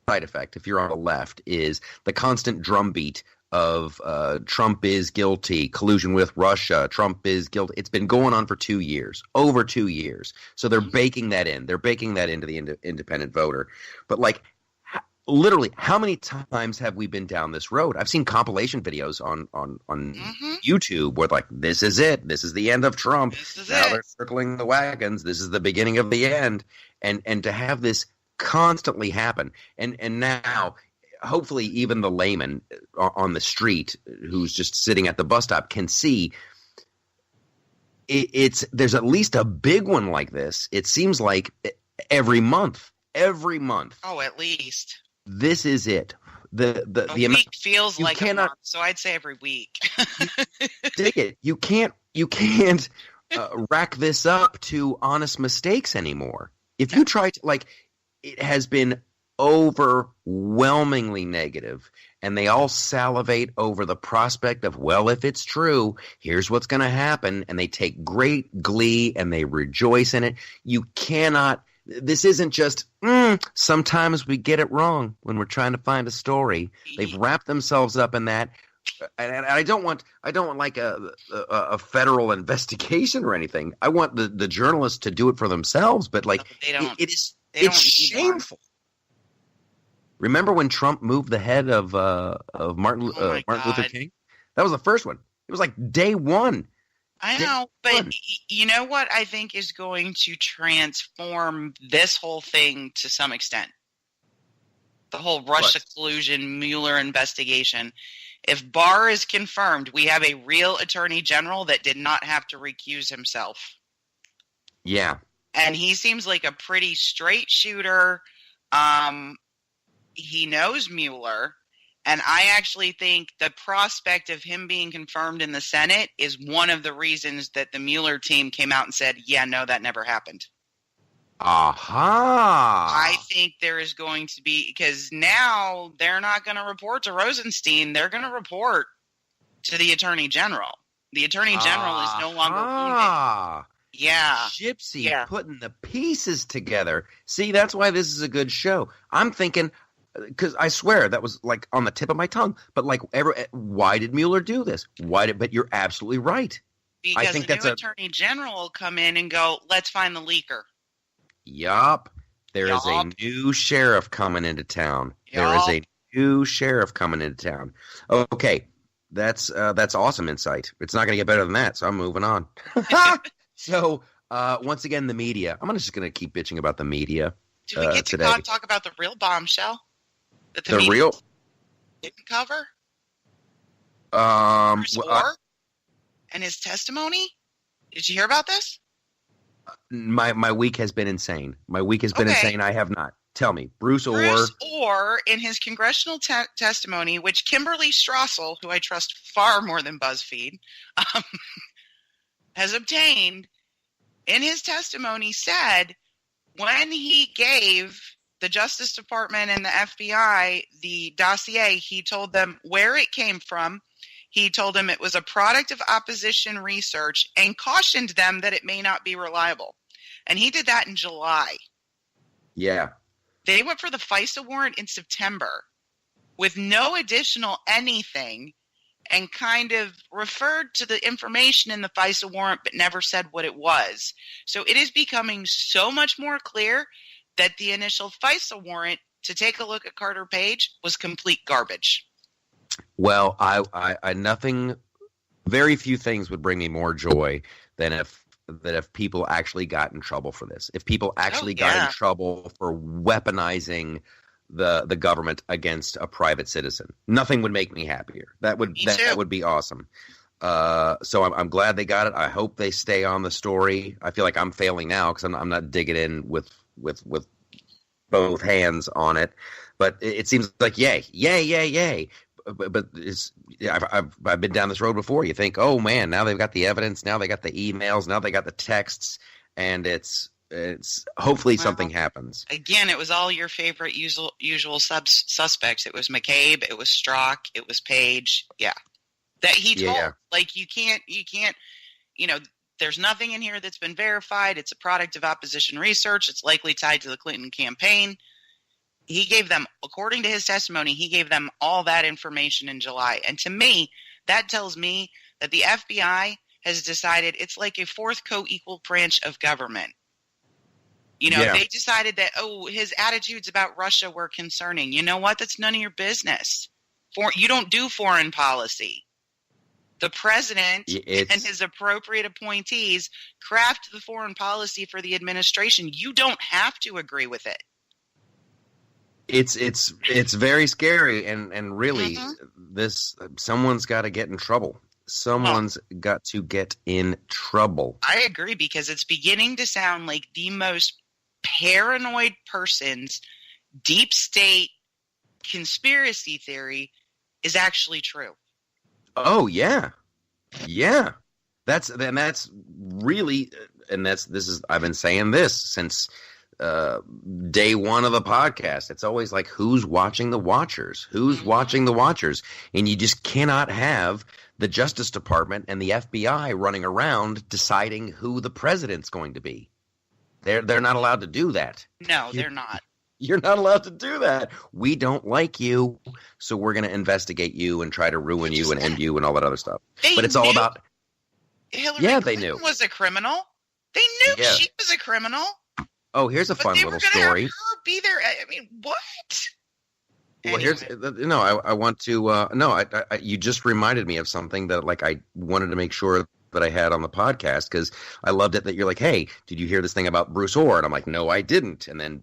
D: effect, if you're on the left, is the constant drumbeat of Trump is guilty, collusion with Russia, Trump is guilty. It's been going on for over 2 years. So they're baking that in. They're baking that into the independent voter. But literally, how many times have we been down this road? I've seen compilation videos on YouTube where this is it. This is the end of Trump. Now they're circling the wagons. This is the beginning of the end. And to have this constantly happen. And now, hopefully even the layman on the street who's just sitting at the bus stop can see there's at least a big one like this. It seems like every month.
E: Oh, at least.
D: This is it. The
E: week feels like a month, so I'd say every week.
D: Dig it. You can't rack this up to honest mistakes anymore. If you try to, it has been overwhelmingly negative, and they all salivate over the prospect of, well, if it's true, here's what's going to happen, and they take great glee and they rejoice in it. You cannot. This isn't just sometimes we get it wrong when we're trying to find a story. They've wrapped themselves up in that, and I don't want like a federal investigation or anything. I want the journalists to do it for themselves, but it's shameful. Remember when Trump moved the head of Martin Luther King? That was the first one. It was like day one.
E: I know, but you know what I think is going to transform this whole thing to some extent? The whole Russia collusion Mueller investigation. If Barr is confirmed, we have a real attorney general that did not have to recuse himself.
D: Yeah.
E: And he seems like a pretty straight shooter. He knows Mueller, and I actually think the prospect of him being confirmed in the Senate is one of the reasons that the Mueller team came out and said, yeah, no, that never happened.
D: Aha!
E: I think there is going to be, because now they're not going to report to Rosenstein. They're going to report to the Attorney General. The Attorney General is no longer wounded. Yeah.
D: Gypsy putting the pieces together. See, that's why this is a good show. I'm thinking, because I swear that was on the tip of my tongue, but why did Mueller do this? But you're absolutely right.
E: Because
D: I think
E: the new Attorney General will come in and go, let's find the leaker.
D: Yup. There is a new sheriff coming into town. There is a new sheriff coming into town. Okay. That's awesome insight. It's not going to get better than that, so I'm moving on. So, once again, the media. I'm just going to keep bitching about the media.
E: Do we get to talk about the real bombshell that the
D: real
E: didn't cover? Bruce Orr and his testimony. Did you hear about this?
D: My week has been insane. Insane. I have not. Tell me, Bruce Orr,
E: in his congressional testimony, which Kimberly Strassel, who I trust far more than BuzzFeed, has obtained, in his testimony said when he gave the Justice Department and the FBI the dossier, he told them where it came from. He told them it was a product of opposition research and cautioned them that it may not be reliable. And he did that in July.
D: Yeah.
E: They went for the FISA warrant in September. with no additional anything and kind of referred to the information in the FISA warrant but never said what it was. So it is becoming so much more clear that the initial FISA warrant to take a look at Carter Page was complete garbage.
D: Well, I nothing, very few things would bring me more joy than if people actually got in trouble for this. If people actually got in trouble for weaponizing the government against a private citizen, nothing would make me happier. That would be awesome. So I'm glad they got it. I hope they stay on the story. I feel like I'm failing now because I'm not digging in with both hands on it. But it seems like yay. But I've been down this road before. You think, oh man, now they've got the evidence, now they got the emails, now they got the texts, and it's hopefully something happens. Again,
E: it was all your favorite usual suspects. It was McCabe, it was Strzok, it was Page. Yeah, that he told. Yeah. Like you can't. There's nothing in here that's been verified. It's a product of opposition research. It's likely tied to the Clinton campaign. He gave them, according to his testimony, he gave them all that information in July. And to me, that tells me that the FBI has decided it's like a fourth co-equal branch of government. They decided that, his attitudes about Russia were concerning. You know what? That's none of your business. You don't do foreign policy. The president and his appropriate appointees craft the foreign policy for the administration. You don't have to agree with it.
D: It's very scary, and really, someone's got to get in trouble. Someone's got to get in trouble.
E: I agree, because it's beginning to sound like the most paranoid person's deep state conspiracy theory is actually true.
D: Oh yeah. That's really, and I've been saying this since day one of the podcast. It's always like, who's watching the watchers? Who's watching the watchers? And you just cannot have the Justice Department and the FBI running around deciding who the president's going to be. They're not allowed to do that.
E: No, they're not.
D: You're not allowed to do that. We don't like you, so we're going to investigate you and try to ruin you and end you and all that other stuff.
E: But
D: it's all about
E: Hillary
D: they knew.
E: Was a criminal. They knew she was a criminal.
D: Oh, here's a fun little story.
E: Have her be there. I mean, what?
D: Well, you just reminded me of something that I wanted to make sure that I had on the podcast, because I loved it that you're like, hey, did you hear this thing about Bruce Orr? And I'm like, no, I didn't. And then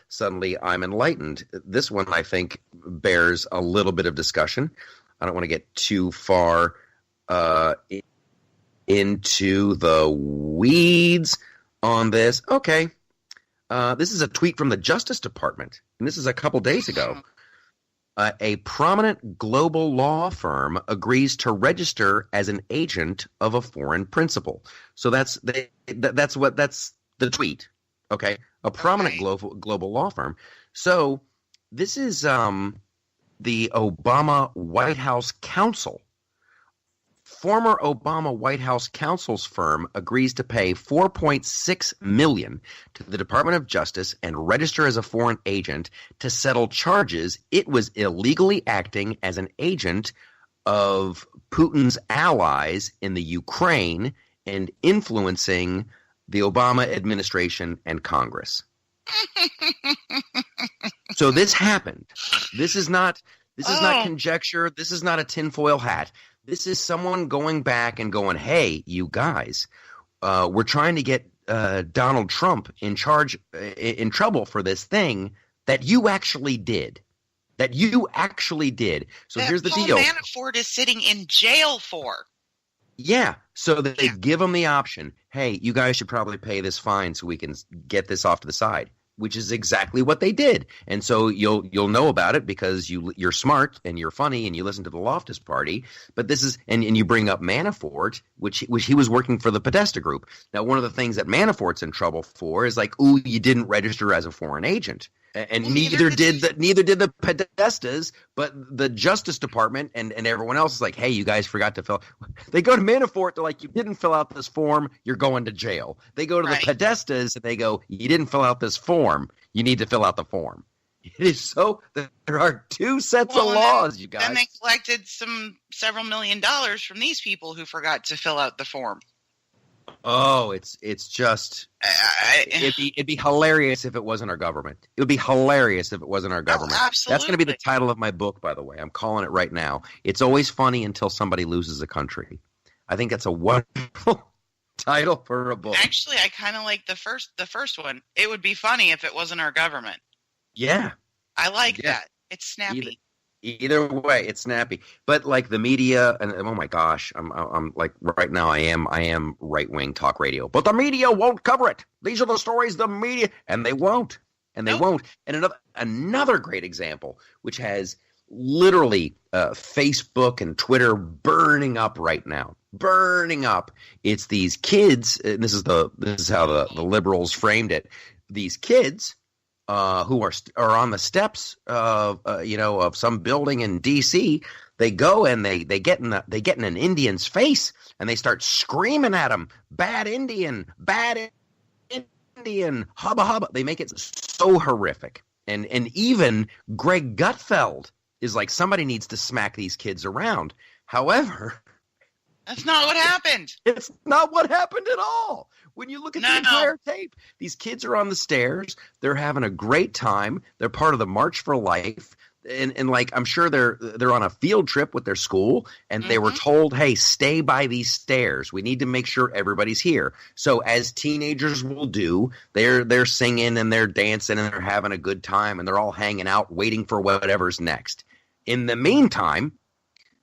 D: suddenly I'm enlightened. This one, I think, bears a little bit of discussion. I don't want to get too far into the weeds on this. Okay. This is a tweet from the Justice Department, and this is a couple days ago. A prominent global law firm agrees to register as an agent of a foreign principal. So that's the tweet. Okay, a prominent global law firm. So this is the Obama White House counsel. Former Obama White House counsel's firm agrees to pay $4.6 million to the Department of Justice and register as a foreign agent to settle charges it was illegally acting as an agent of Putin's allies in the Ukraine and influencing the Obama administration and Congress. So this happened. This is not conjecture. This is not a tinfoil hat. This is someone going back and going, hey, you guys, we're trying to get Donald Trump in trouble for this thing that you actually did. So here's the deal.
E: Paul Manafort is sitting in jail for.
D: Yeah. So they give him the option. Hey, you guys should probably pay this fine so we can get this off to the side. Which is exactly what they did. And so you'll know about it because you're smart and you're funny and you listen to the Loftus Party. But this is and you bring up Manafort, which he was working for the Podesta Group. Now, one of the things that Manafort's in trouble for is like, ooh, you didn't register as a foreign agent. And neither did the Podestas, but the Justice Department and everyone else is like, hey, you guys forgot to fill. They go to Manafort, they're like, you didn't fill out this form, you're going to jail. They go to the Podestas and they go, you didn't fill out this form, you need to fill out the form. It is so. There are two sets of
E: and
D: laws, you guys.
E: Then they collected several $1 million from these people who forgot to fill out the form.
D: Oh, it's just it'd be hilarious if it wasn't our government. It would be hilarious if it wasn't our government.
E: Oh, absolutely.
D: That's going to be the title of my book, by the way. I'm calling it right now. It's always funny until somebody loses a country. I think that's a wonderful title for a book.
E: Actually, I kind of like the first one. It would be funny if it wasn't our government.
D: Yeah,
E: I like that. It's snappy.
D: Either way, it's snappy. But like the media, and oh my gosh, I'm like right now I am right wing talk radio. But the media won't cover it. These are the stories the media, and they won't, and they won't. And another great example, which has literally Facebook and Twitter burning up right now, burning up. It's these kids. And this is how the liberals framed it. These kids. Who are on the steps of some building in D.C. They go and they get in an Indian's face and they start screaming at him, bad Indian, hubba hubba. They make it so horrific. And even Greg Gutfeld is like, somebody needs to smack these kids around. However,
E: that's not what happened.
D: It's not what happened at all. When you look at the entire tape, these kids are on the stairs. They're having a great time. They're part of the March for Life. And like, I'm sure they're on a field trip with their school, and they were told, hey, stay by these stairs. We need to make sure everybody's here. So as teenagers will do, they're singing and they're dancing and they're having a good time, and they're all hanging out waiting for whatever's next. In the meantime,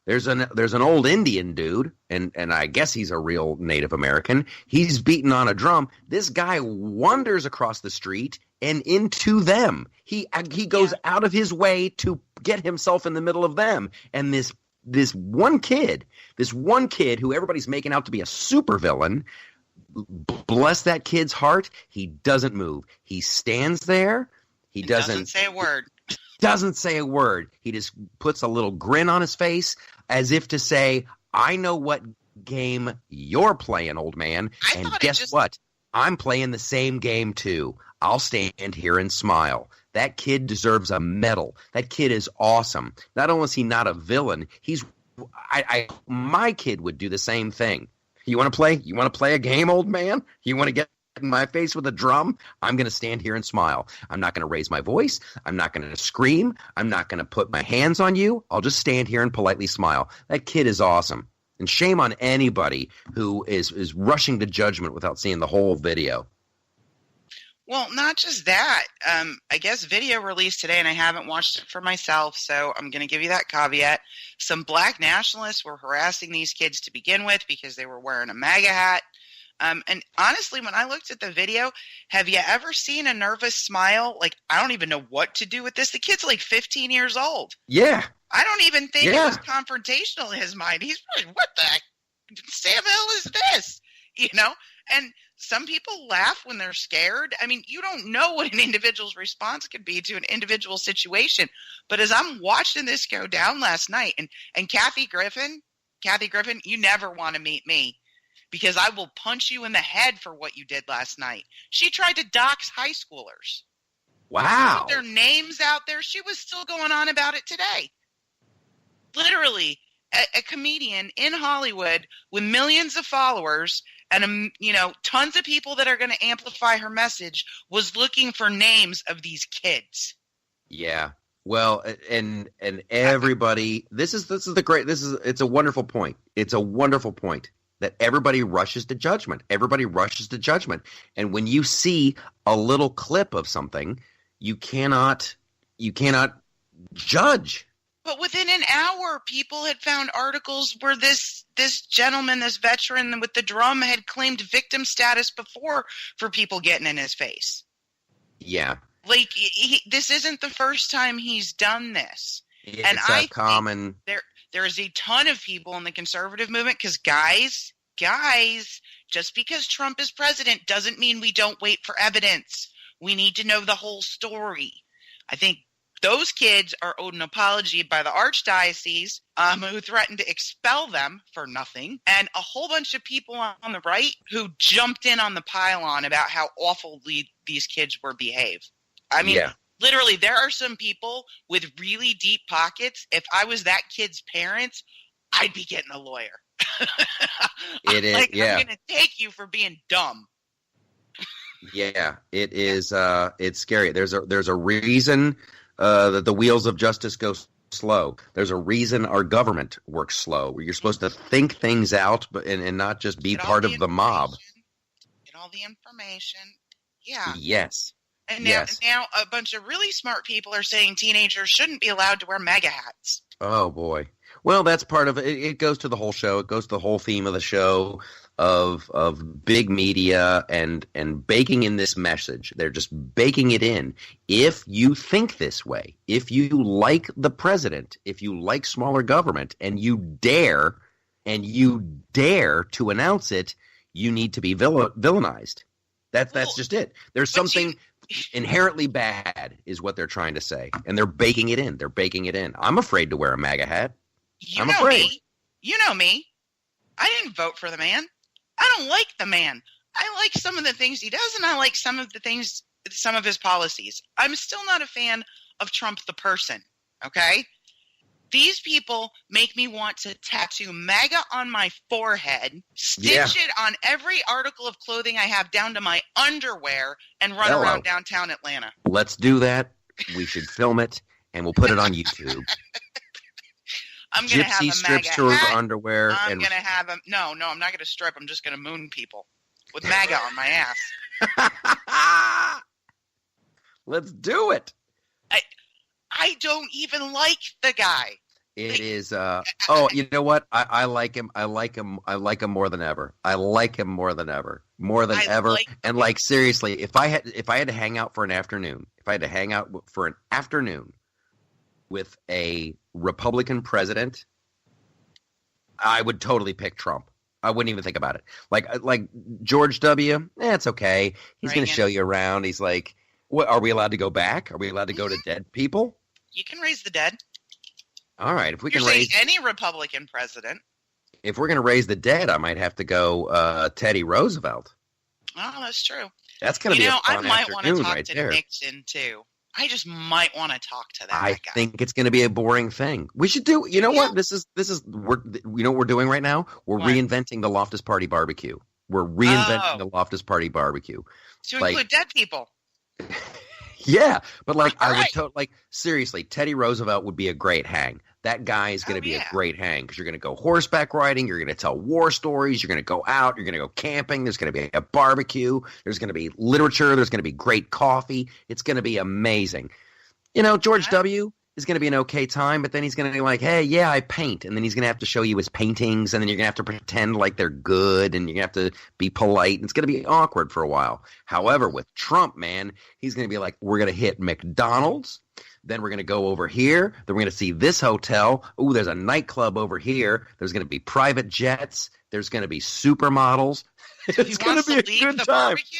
D: there's an old Indian dude, and I guess he's a real Native American. He's beating on a drum. This guy wanders across the street and into them. He goes out of his way to get himself in the middle of them. And this one kid who everybody's making out to be a supervillain, bless that kid's heart, he doesn't move. He stands there. He doesn't
E: say a word.
D: Doesn't say a word. He just puts a little grin on his face as if to say, I know what game you're playing, old man. And guess what? I'm playing the same game too. I'll stand here and smile. That kid deserves a medal. That kid is awesome. Not only is he not a villain, my kid would do the same thing. You want to play? You want to play a game, old man? You want to get in my face with a drum? I'm going to stand here and smile. I'm not going to raise my voice. I'm not going to scream. I'm not going to put my hands on you. I'll just stand here and politely smile. That kid is awesome. And shame on anybody who is rushing to judgment without seeing the whole video.
E: Well, not just that. I guess video released today, and I haven't watched it for myself, so I'm going to give you that caveat. Some black nationalists were harassing these kids to begin with because they were wearing a MAGA hat. And honestly, when I looked at the video, have you ever seen a nervous smile? Like, I don't even know what to do with this. The kid's like 15 years old.
D: Yeah.
E: I don't even think it was confrontational in his mind. He's like, what the heck? Sam Hill is this? You know? And some people laugh when they're scared. I mean, you don't know what an individual's response could be to an individual situation. But as I'm watching this go down last night, and Kathy Griffin, you never want to meet me, because I will punch you in the head for what you did last night. She tried to dox high schoolers.
D: Wow.
E: Put their names out there. She was still going on about it today. Literally, a comedian in Hollywood with millions of followers and, tons of people that are going to amplify her message was looking for names of these kids.
D: Yeah. Well, and everybody, it's a wonderful point. It's a wonderful point. That everybody rushes to judgment. Everybody rushes to judgment. And when you see a little clip of something, you cannot judge.
E: But within an hour, people had found articles where this gentleman, this veteran with the drum, had claimed victim status before for people getting in his face.
D: Yeah.
E: Like, this isn't the first time he's done this.
D: It's a common...
E: There's a ton of people in the conservative movement because, guys, just because Trump is president doesn't mean we don't wait for evidence. We need to know the whole story. I think those kids are owed an apology by the archdiocese who threatened to expel them for nothing, and a whole bunch of people on the right who jumped in on the pylon about how awfully these kids were behaved. I mean, Literally, there are some people with really deep pockets. If I was that kid's parents, I'd be getting a lawyer.
D: It is,
E: like,
D: yeah.
E: I'm going to take you for being dumb.
D: Yeah, it is. It's scary. There's a reason that the wheels of justice go slow. There's a reason our government works slow. You're supposed to think things out, and not just be part of the mob.
E: Get all the information. Yeah.
D: Yes.
E: And
D: yes.
E: now a bunch of really smart people are saying teenagers shouldn't be allowed to wear MAGA hats.
D: Oh boy. Well, that's part of it. It goes to the whole show. It goes to the whole theme of the show of big media and baking in this message. They're just baking it in. If you think this way, if you like the president, if you like smaller government, and you dare to announce it, you need to be villainized. That's just it. There's something inherently bad is what they're trying to say, and they're baking it in. They're baking it in. I'm afraid to wear a MAGA hat. I'm afraid.
E: You know me. I didn't vote for the man. I don't like the man. I like some of the things he does, and I like some of his policies. I'm still not a fan of Trump the person, okay? These people make me want to tattoo MAGA on my forehead, stitch it on every article of clothing I have down to my underwear, and run around downtown Atlanta. Let's
D: do that. We should film it, and we'll put it on YouTube.
E: I'm going to have a MAGA
D: strips to her underwear.
E: I'm going to have him. No, I'm not going to strip. I'm just going to moon people with MAGA on my ass.
D: Let's do it.
E: I don't even like the guy.
D: It is. You know what? I like him. I like him more than ever. I like him more than ever. More than ever. And like seriously, if I had to hang out for an afternoon, with a Republican president, I would totally pick Trump. I wouldn't even think about it. Like George W. It's okay. He's going to show you around. He's like, what? Are we allowed to go back? Are we allowed to go to dead people?
E: You can raise the dead.
D: All right. If we
E: You're
D: can raise
E: any Republican president.
D: If we're going to raise the dead, I might have to go Teddy Roosevelt.
E: Oh, that's true.
D: That's going to be a fun afternoon right there.
E: I might want to talk to Nixon too. I just might want to talk to that guy.
D: I think it's going to be a boring thing. We should do. You know what? This is. You know what we're doing right now? We're reinventing the Loftus Party barbecue. We're reinventing the Loftus Party barbecue
E: to include dead people.
D: Yeah, but seriously, Teddy Roosevelt would be a great hang. That guy is going to be a great hang because you're going to go horseback riding, you're going to tell war stories, you're going to go out, you're going to go camping, there's going to be a barbecue, there's going to be literature, there's going to be great coffee. It's going to be amazing. You know, George W. is going to be an okay time, but then he's going to be like, hey, yeah, I paint. And then he's going to have to show you his paintings, and then you're going to have to pretend like they're good, and you're going to have to be polite. And it's going to be awkward for a while. However, with Trump, man, he's going to be like, we're going to hit McDonald's. Then we're going to go over here. Then we're going to see this hotel. Ooh, there's a nightclub over here. There's going to be private jets. There's going to be supermodels. It's going to be a good time.
E: Barbecue?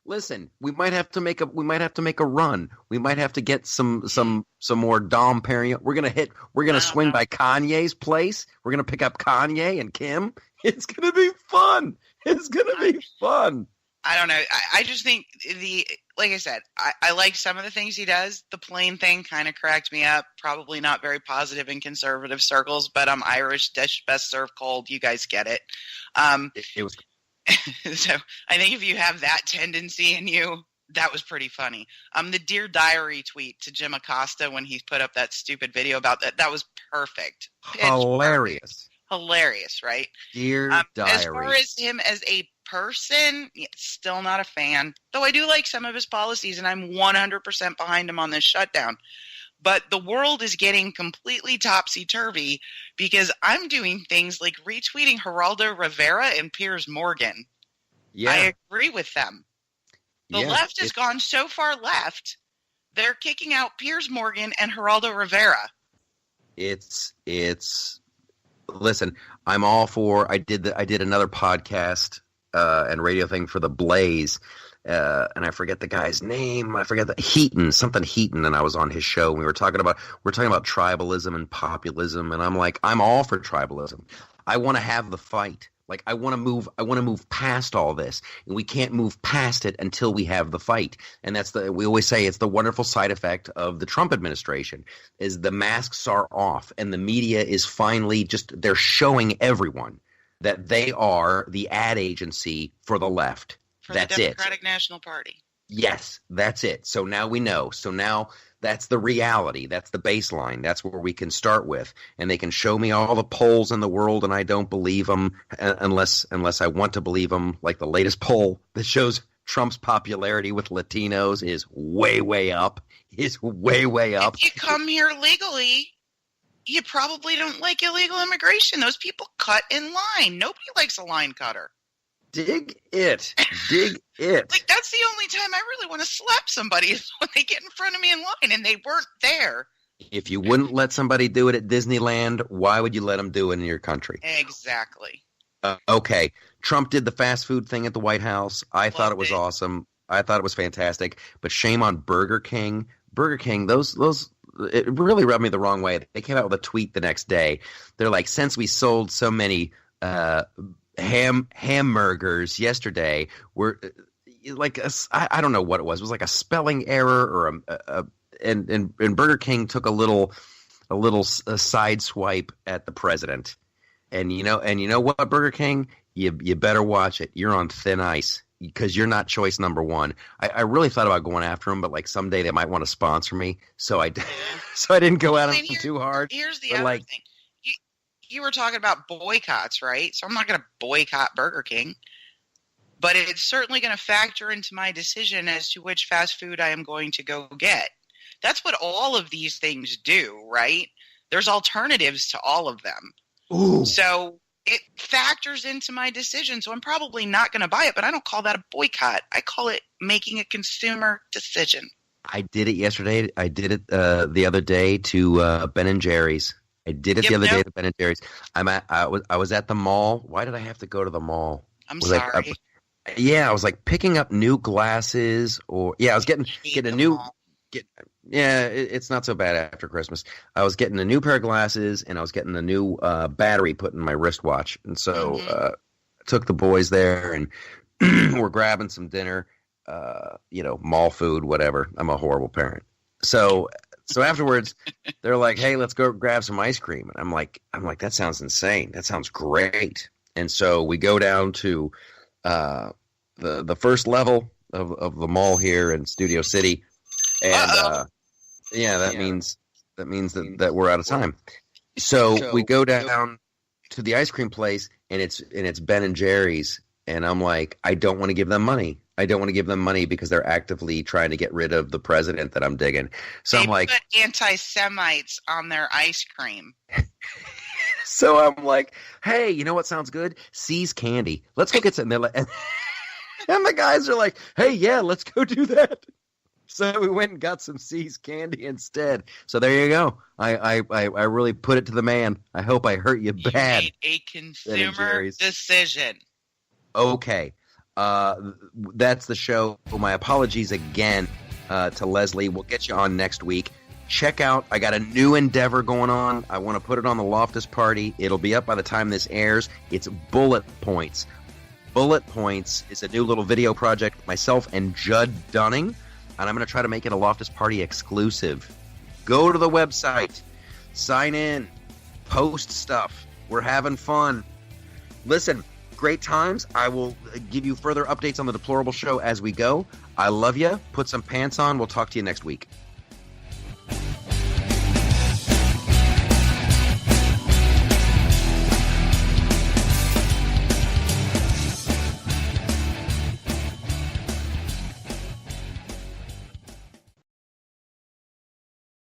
D: Listen, we might have to make a run. We might have to get some more Dom Perignon. We're gonna swing by Kanye's place. We're gonna pick up Kanye and Kim. It's gonna be fun. It's gonna be fun.
E: I don't know. I just think like I said, I like some of the things he does. The plane thing kind of cracked me up. Probably not very positive in conservative circles, but I'm Irish, dish best served cold. You guys get it.
D: It was.
E: So I think if you have that tendency in you, that was pretty funny. The Dear Diary tweet to Jim Acosta when he put up that stupid video about that was perfect.
D: Hilarious.
E: Hilarious, right?
D: Dear Diary.
E: As far as him as a person, still not a fan. Though I do like some of his policies, and I'm 100% behind him on this shutdown. But the world is getting completely topsy-turvy because I'm doing things like retweeting Geraldo Rivera and Piers Morgan.
D: Yeah.
E: I agree with them. The left has gone so far left, they're kicking out Piers Morgan and Geraldo Rivera.
D: Listen, I'm all for. I did another podcast and radio thing for the Blaze. And I forget the guy's name. I forget something Heaton, and I was on his show. And we were talking about tribalism and populism, and I'm like, I'm all for tribalism. I want to have the fight. Like I want to move past all this, and we can't move past it until we have the fight. And we always say it's the wonderful side effect of the Trump administration is the masks are off, and the media is finally they're showing everyone that they are the ad agency for the left. That's
E: the Democratic National Party.
D: Yes, that's it. So now we know. So now that's the reality. That's the baseline. That's where we can start with. And they can show me all the polls in the world, and I don't believe them unless I want to believe them. Like the latest poll that shows Trump's popularity with Latinos is way, way up. Is way, way up.
E: If you come here legally, you probably don't like illegal immigration. Those people cut in line. Nobody likes a line cutter.
D: Dig it. Dig it.
E: Like, that's the only time I really want to slap somebody is when they get in front of me in line and they weren't there.
D: If you wouldn't let somebody do it at Disneyland, why would you let them do it in your country?
E: Exactly.
D: Okay. Trump did the fast food thing at the White House. I thought it was awesome. I thought it was fantastic. But shame on Burger King. Burger King, those it really rubbed me the wrong way. They came out with a tweet the next day. They're like, since we sold so many hamburgers yesterday, we're like I don't know what it was. It was like a spelling error or and Burger King took a little side swipe at the president. And you know what, Burger King, you better watch it. You're on thin ice because you're not choice number one. I really thought about going after them, but like someday they might want to sponsor me, so I didn't go at them too hard.
E: Here's the other thing. You were talking about boycotts, right? So I'm not going to boycott Burger King, but it's certainly going to factor into my decision as to which fast food I am going to go get. That's what all of these things do, right? There's alternatives to all of them.
D: Ooh.
E: So it factors into my decision. So I'm probably not going to buy it, but I don't call that a boycott. I call it making a consumer decision.
D: I did it yesterday. I did it the other day to Ben & Jerry's. I did it the other day to Ben & Jerry's. I was at the mall. Why did I have to go to the mall?
E: I'm sorry.
D: I was like picking up new glasses, I was getting a new. It's not so bad after Christmas. I was getting a new pair of glasses, and I was getting a new battery put in my wristwatch, and so I took the boys there, and we're grabbing some dinner, mall food, whatever. I'm a horrible parent, so afterwards, they're like, "Hey, let's go grab some ice cream." And I'm like, that sounds insane. That sounds great. And so we go down to the first level of the mall here in Studio City, and that means that we're out of time. So we go down to the ice cream place, and it's Ben & Jerry's, and I'm like, I don't want to give them money. I don't want to give them money because they're actively trying to get rid of the president that I'm digging. So I'm like,
E: put anti-Semites on their ice cream.
D: So I'm like, hey, you know what sounds good? See's Candy. Let's go get some. And the guys are like, hey, yeah, let's go do that. So we went and got some See's Candy instead. So there you go. I really put it to the man. I hope I hurt you bad.
E: You made a consumer decision.
D: Okay. That's the show. My apologies again to Leslie. We'll get you on next week. Check out, I got a new endeavor going on. I want to put it on the Loftus Party. It'll be up by the time this airs. It's Bullet Points. Bullet Points is a new little video project, myself and Judd Dunning, and I'm going to try to make it a Loftus Party exclusive. Go to the website, sign in, post stuff. We're having fun. Listen, great times. I will give you further updates on the Deplorable Show as we go. I love you. Put some pants on. We'll talk to you next week.